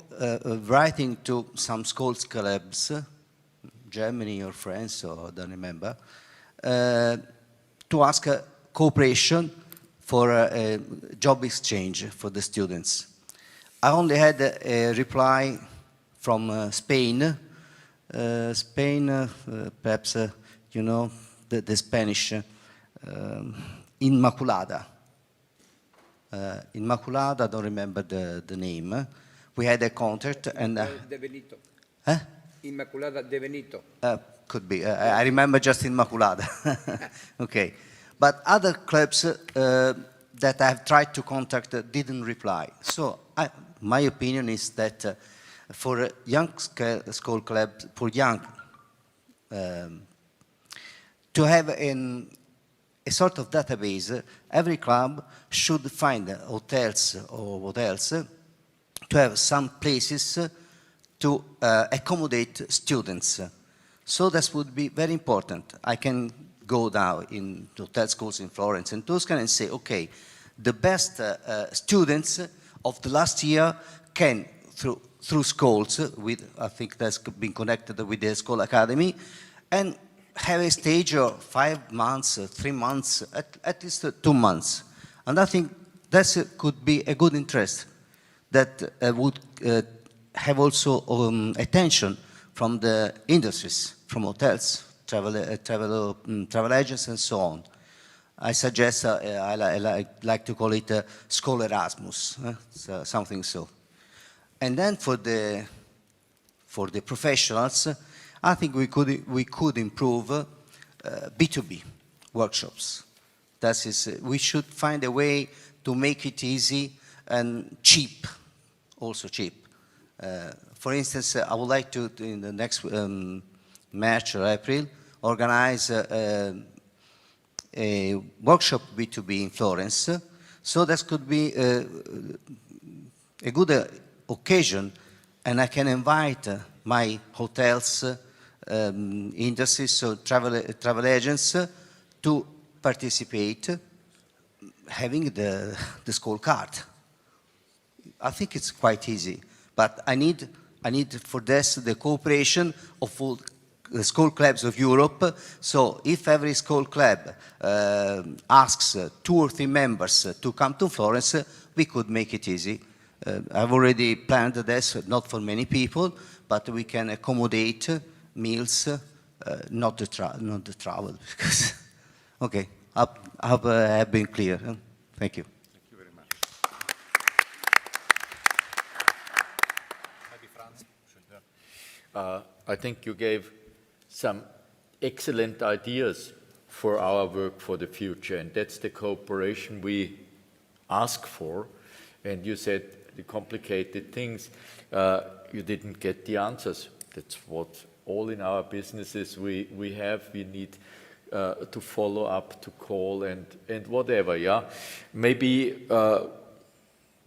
[SPEAKER 12] writing to some schools clubs, Germany or France, or I don't remember, to ask cooperation for a job exchange for the students. I only had a reply from Spain. Perhaps you know the Spanish, Inmaculada. Inmaculada, I don't remember the name. We had a contact and...
[SPEAKER 5] De Benito.
[SPEAKER 12] Eh?
[SPEAKER 5] Inmaculada de Benito.
[SPEAKER 12] could be. I remember just Immaculada. Okay. But other clubs that I've tried to contact didn't reply. So my opinion is that for a young school club, for young, to have a sort of database, every club should find hotels or what else to have some places to accommodate students. So this would be very important. I can go now in hotel schools in Florence and Tuscany and say, okay, the best students of the last year can, through schools, I think that's been connected with the School Academy, and have a stage of 5 months, 3 months, at least 2 months. And I think that could be a good interest that would have also attention from the industries, from hotels, travel agents, and so on. I suggest, I like to call it School Erasmus, something so. And then for the professionals, I think we could improve B2B workshops. That is, we should find a way to make it easy and cheap, also cheap. For instance, I would like to, in the next March or April, organize a workshop B2B in Florence. So this could be a good occasion, and I can invite my hotels, industries, so travel agents, to participate, having the school card. I think it's quite easy, but I need for this the cooperation of all the school clubs of Europe. So if every school club asks 2 or 3 members to come to Florence, we could make it easy. I've already planned this, not for many people, but we can accommodate meals, not the travel. Because okay, I have been clear. Thank you.
[SPEAKER 6] Thank you very much.
[SPEAKER 4] I think you gave some excellent ideas for our work for the future, and that's the cooperation we ask for. And you said the complicated things, you didn't get the answers. That's what all in our businesses we have. We need to follow up, to call, and whatever, yeah. Maybe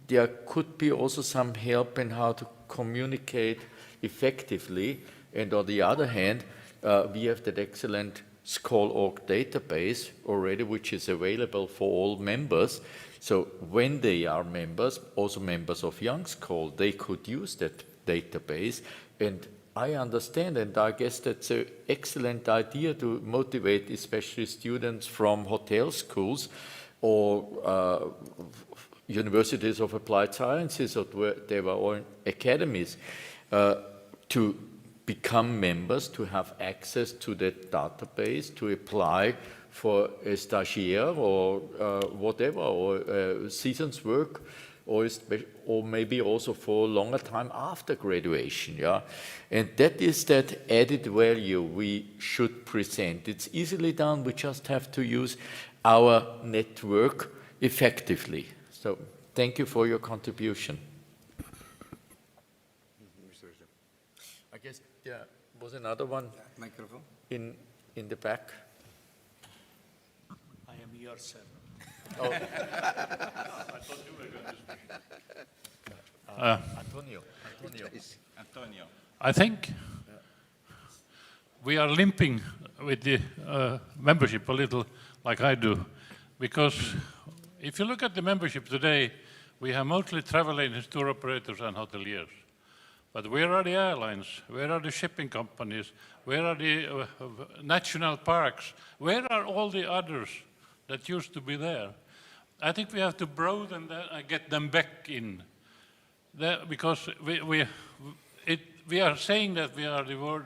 [SPEAKER 4] there could be also some help in how to communicate effectively. And on the other hand, we have that excellent Skal.org database already, which is available for all members. So when they are members, also members of Young Skal, they could use that database. And I understand, and I guess that's an excellent idea to motivate especially students from hotel schools or universities of applied sciences or whatever, or academies, to become members, to have access to that database, to apply for a stagiaire or whatever, or season's work, or maybe also for a longer time after graduation, yeah? And that is that added value we should present. It's easily done, we just have to use our network effectively. So thank you for your contribution. I guess there was another one
[SPEAKER 5] Microphone.
[SPEAKER 4] in the back.
[SPEAKER 13] I am your servant.
[SPEAKER 4] Oh.
[SPEAKER 10] I thought you were going to speak.
[SPEAKER 6] Antonio.
[SPEAKER 10] I think we are limping with the membership a little, like I do, because if you look at the membership today, we have mostly travel agents, tour operators, and hoteliers. But where are the airlines? Where are the shipping companies? Where are the national parks? Where are all the others that used to be there? I think we have to broaden that and get them back in. Because we are saying that we are the world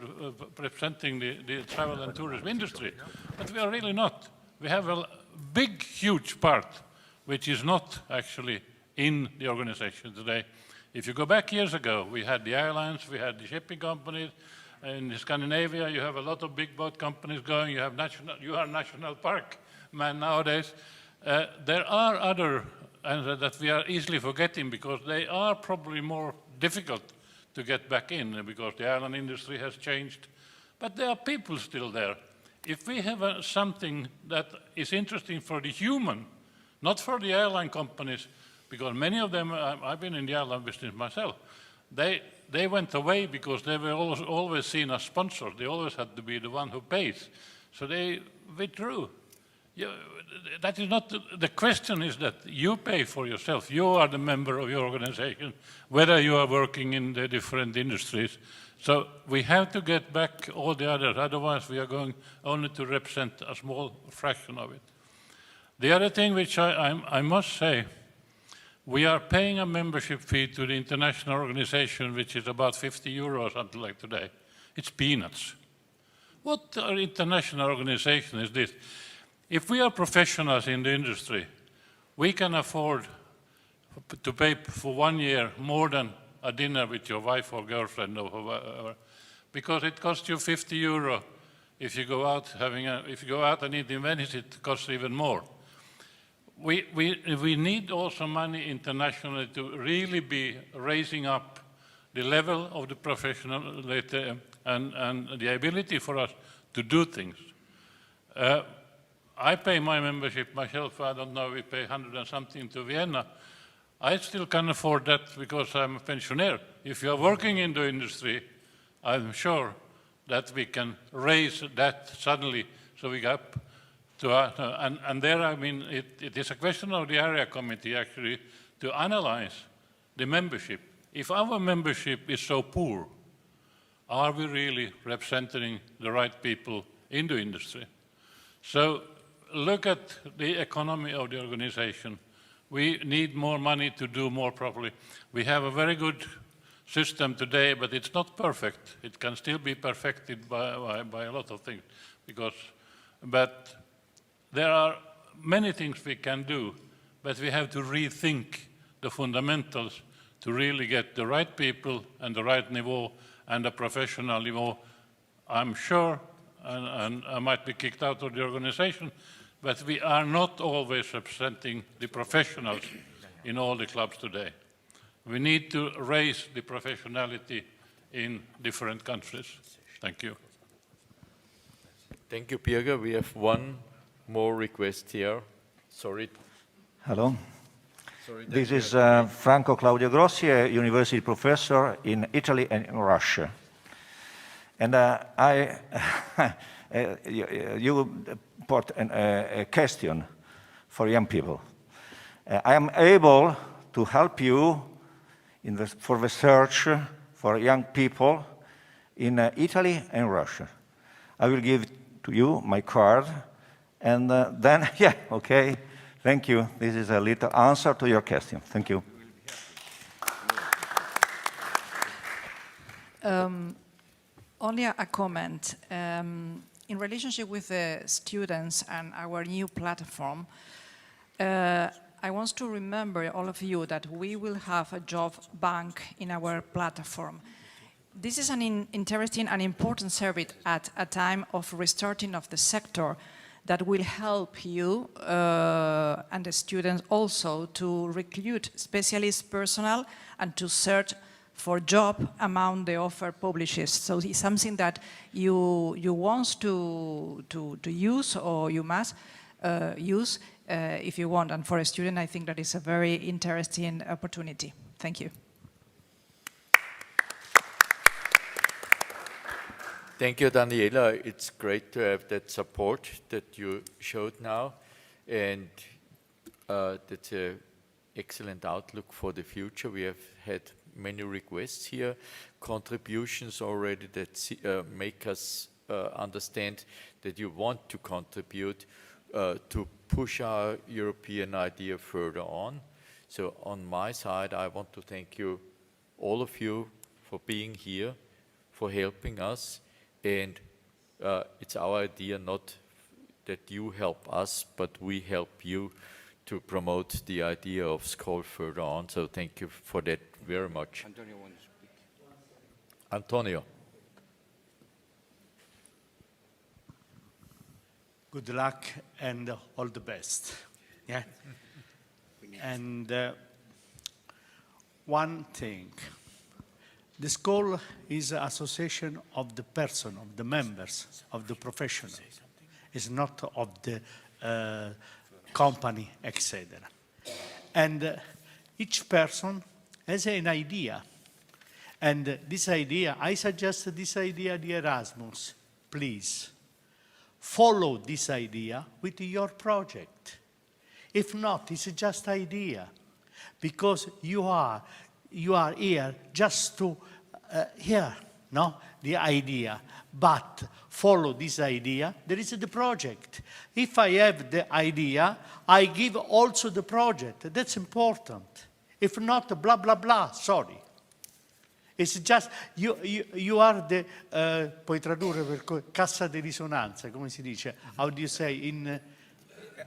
[SPEAKER 10] representing the travel and tourism industry, but we are really not. We have a big, huge part which is not actually in the organization today. If you go back years ago, we had the airlines, we had the shipping companies, In Scandinavia, you have a lot of big boat companies going. You are national park man nowadays. There are other, and that we are easily forgetting because they are probably more difficult to get back in because the airline industry has changed. But there are people still there. If we have something that is interesting for the human, not for the airline companies, because many of them, I've been in the airline business myself, they went away because they were always seen as sponsors. They always had to be the one who pays. So they withdrew. That is not the question. Is that you pay for yourself. You are the member of your organization, whether you are working in the different industries. So we have to get back all the others. Otherwise, we are going only to represent a small fraction of it. The other thing which I must say, we are paying a membership fee to the international organization, which is about 50 euros, something like today. It's peanuts. What international organization is this? If we are professionals in the industry, we can afford to pay for 1 year more than a dinner with your wife or girlfriend or whoever, because it costs you 50 euro. If you go out and eat in Venice, it costs even more. We need also money internationally to really be raising up the level of the professional and the ability for us to do things. I pay my membership myself. I don't know, we pay 100 and something to Vienna. I still can afford that because I'm a pensioner. If you are working in the industry, I'm sure that we can raise that suddenly so we get up to, and there, I mean, it is a question of the area committee actually to analyze the membership. If our membership is so poor, are we really representing the right people in the industry? So look at the economy of the organization. We need more money to do more properly. We have a very good system today, but it's not perfect. It can still be perfected by a lot of things. But there are many things we can do, but we have to rethink the fundamentals to really get the right people and the right niveau and the professional niveau. I'm sure, and I might be kicked out of the organization, but we are not always representing the professionals in all the clubs today. We need to raise the professionality in different countries. Thank you.
[SPEAKER 4] Thank you, Birger. We have one more request here. Sorry.
[SPEAKER 13] Hello.
[SPEAKER 4] Sorry,
[SPEAKER 13] this is Franco Claudio Grossi, a university professor in Italy and in Russia. And you put a question for young people. I am able to help you for research for young people in Italy and Russia. I will give to you my card, and then, yeah, okay, thank you. This is a little answer to your question. Thank you.
[SPEAKER 3] Only a comment. In relationship with the students and our new platform, I want to remember all of you that we will have a job bank in our platform. This is an interesting and important service at a time of restarting of the sector that will help you and the students also to recruit specialist personnel and to search for job among the offer publishes. So it's something that you want to use or you must use if you want. And for a student, I think that is a very interesting opportunity. Thank you.
[SPEAKER 4] Thank you, Daniela. It's great to have that support that you showed now. And that's an excellent outlook for the future. We have had many requests here, contributions already that make us understand that you want to contribute to push our European idea further on. So on my side, I want to thank you, all of you, for being here, for helping us. And it's our idea not that you help us, but we help you to promote the idea of Skal further on. So thank you for that very much.
[SPEAKER 5] Antonio wants to speak.
[SPEAKER 4] Antonio.
[SPEAKER 14] good luck and all the best. Yeah. And one thing, the school is an association of the person, of the members, of the professionals. It's not of the company, etc. And each person has an idea. And this idea, I suggest this idea, the Erasmus, please. Follow this idea with your project. If not, it's just idea. Because you are here just to hear the idea. But follow this idea, there is the project. If I have the idea, I give also the project. That's important. If not, blah, blah, blah, sorry. It's just, you are the, puoi tradurre per cassa di risonanza, come si dice? How do you say in...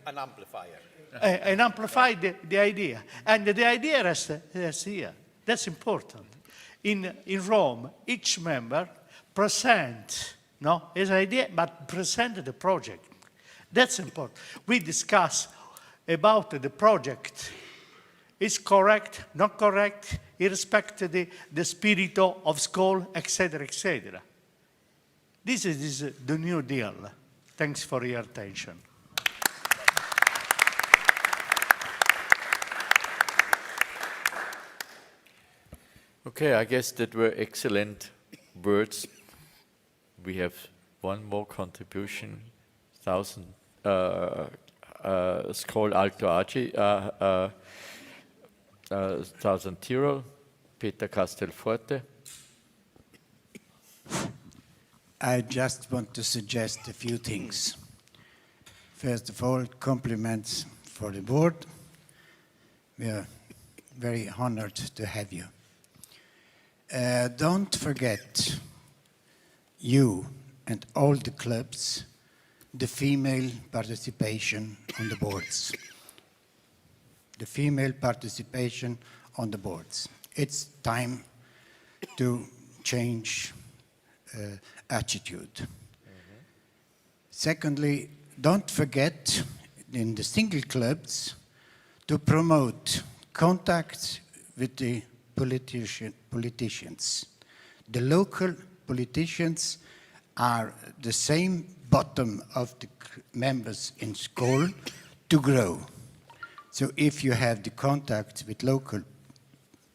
[SPEAKER 1] An amplifier.
[SPEAKER 14] And amplify the idea. And the idea is here. That's important. In Rome, each member present his idea, but present the project. That's important. We discuss about the project. Is correct, not correct, irrespective of the spirit of school, etc., etc. This is the new deal. Thanks for your attention.
[SPEAKER 4] Okay, I guess that were excellent words. We have one more contribution. Skal Alto Adige. Southern Tyrol, Peter Castelforte.
[SPEAKER 15] I just want to suggest a few things. First of all, compliments for the board. We are very honored to have you. Don't forget, you and all the clubs, the female participation on the boards. The female participation on the boards. It's time to change attitude. Mm-hmm. Secondly, don't forget in the single clubs to promote contacts with the politicians. The local politicians are the same bottom of the members in school to grow. So if you have the contact with local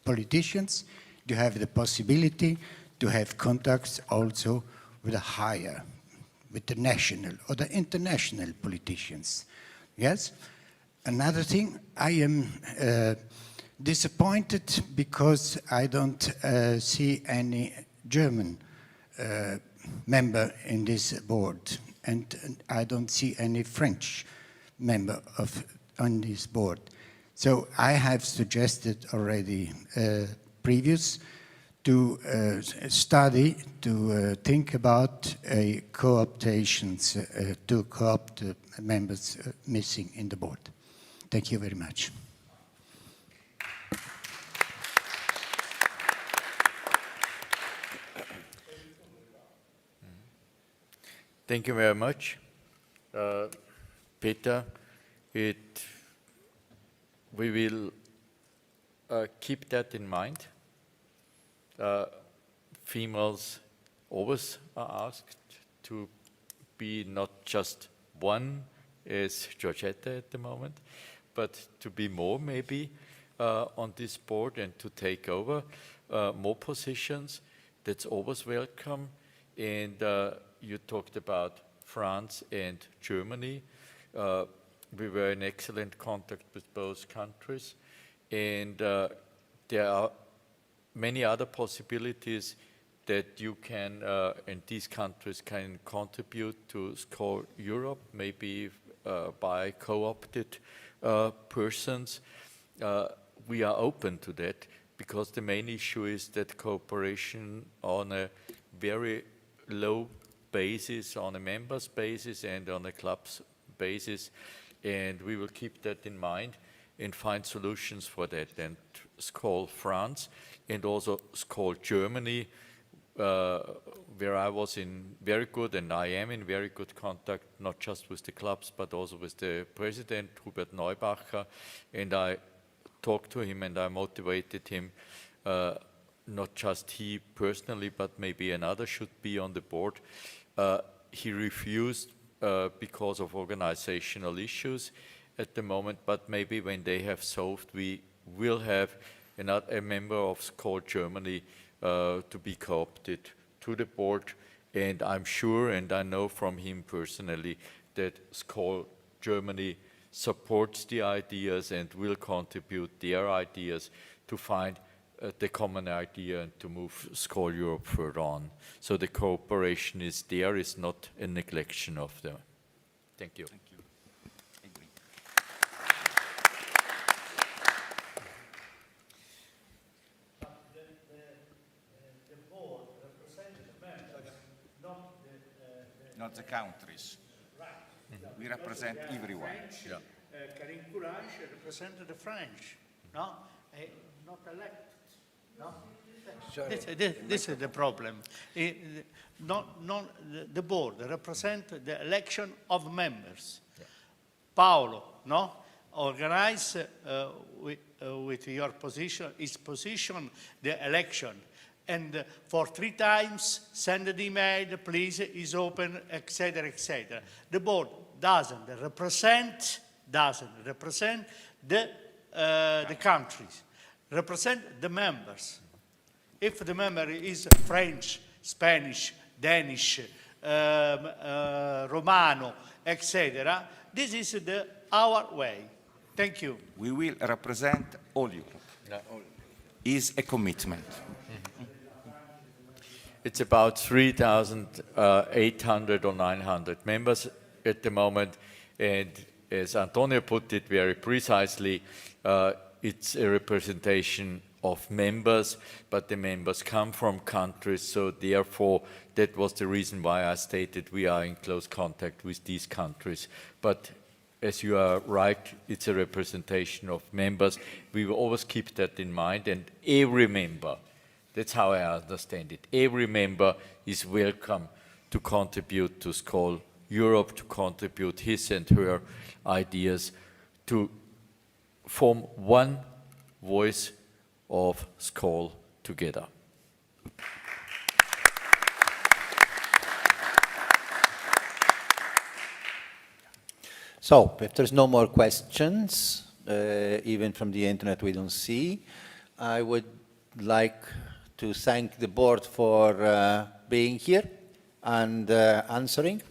[SPEAKER 15] politicians, you have the possibility to have contacts also with with the national or the international politicians. Yes? Another thing, I am disappointed because I don't see any German member in this board, and I don't see any French member on this board. So I have suggested already previous to study, to think about a co-optations, to co-opt members missing in the board. Thank you very much.
[SPEAKER 4] Thank you very much, Peter. We will keep that in mind. Females always are asked to be not just one as Giorgetta at the moment, but to be more maybe on this board and to take over more positions. That's always welcome. And you talked about France and Germany. We were in excellent contact with both countries, and there are many other possibilities that you can, and these countries can contribute to Skal Europe, maybe by co-opted persons. We are open to that because the main issue is that cooperation on a very low basis, on a members basis and on a clubs basis. And we will keep that in mind and find solutions for that. And Skal France and also Skal Germany where I was in very good, and I am in very good contact, not just with the clubs, but also with the president, Hubert Neubacher, and I talked to him and I motivated him, not just he personally, but maybe another should be on the board. He refused because of organizational issues at the moment, but maybe when they have solved, we will have a member of Skal Germany to be co-opted to the board, and I'm sure, and I know from him personally, that Skal Germany supports the ideas and will contribute their ideas to find the common idea and to move Skal Europe further on. So the cooperation is there, is not a neglection of them. Thank you. Thank you.
[SPEAKER 6] Not the countries. Right. We represent everyone.
[SPEAKER 14] Yeah. Karim Courage represents the French, no? Not elected, no? This is the problem. The board represents the election of members. Yeah. Paolo, no? Organize with your position, his position, the election. And for 3 times, send an email, please, is open, etc., etc. The board doesn't represent the countries, represent the members. If the member is French, Spanish, Danish, Romano, etc., this is our way. Thank you.
[SPEAKER 6] We will represent all Europe.
[SPEAKER 4] Yeah.
[SPEAKER 6] Is a commitment.
[SPEAKER 4] It's about 3,800 or 900 members at the moment, and as Antonio put it very precisely, it's a representation of members, but the members come from countries, so therefore that was the reason why I stated we are in close contact with these countries. But as you are right, it's a representation of members. We will always keep that in mind, and every member, that's how I understand it, every member is welcome to contribute to Skal Europe, to contribute his and her ideas, to form one voice of Skal together.
[SPEAKER 1] So, if there's no more questions, even from the internet we don't see, I would like to thank the board for being here and answering.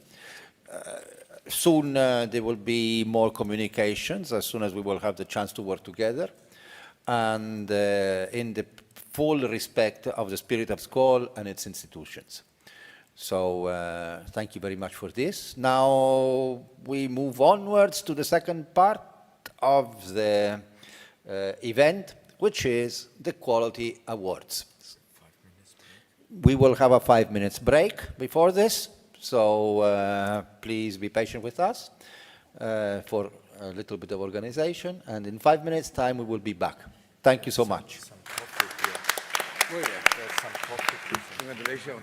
[SPEAKER 1] Soon there will be more communications as soon as we will have the chance to work together, and in the full respect of the spirit of Skal and its institutions. So thank you very much for this. Now we move onwards to the second part of the event, which is the Quality Awards. We will have a 5 minutes break before this, so please be patient with us for a little bit of organization, and in 5 minutes time we will be back. Thank you so much.
[SPEAKER 2] Congratulations.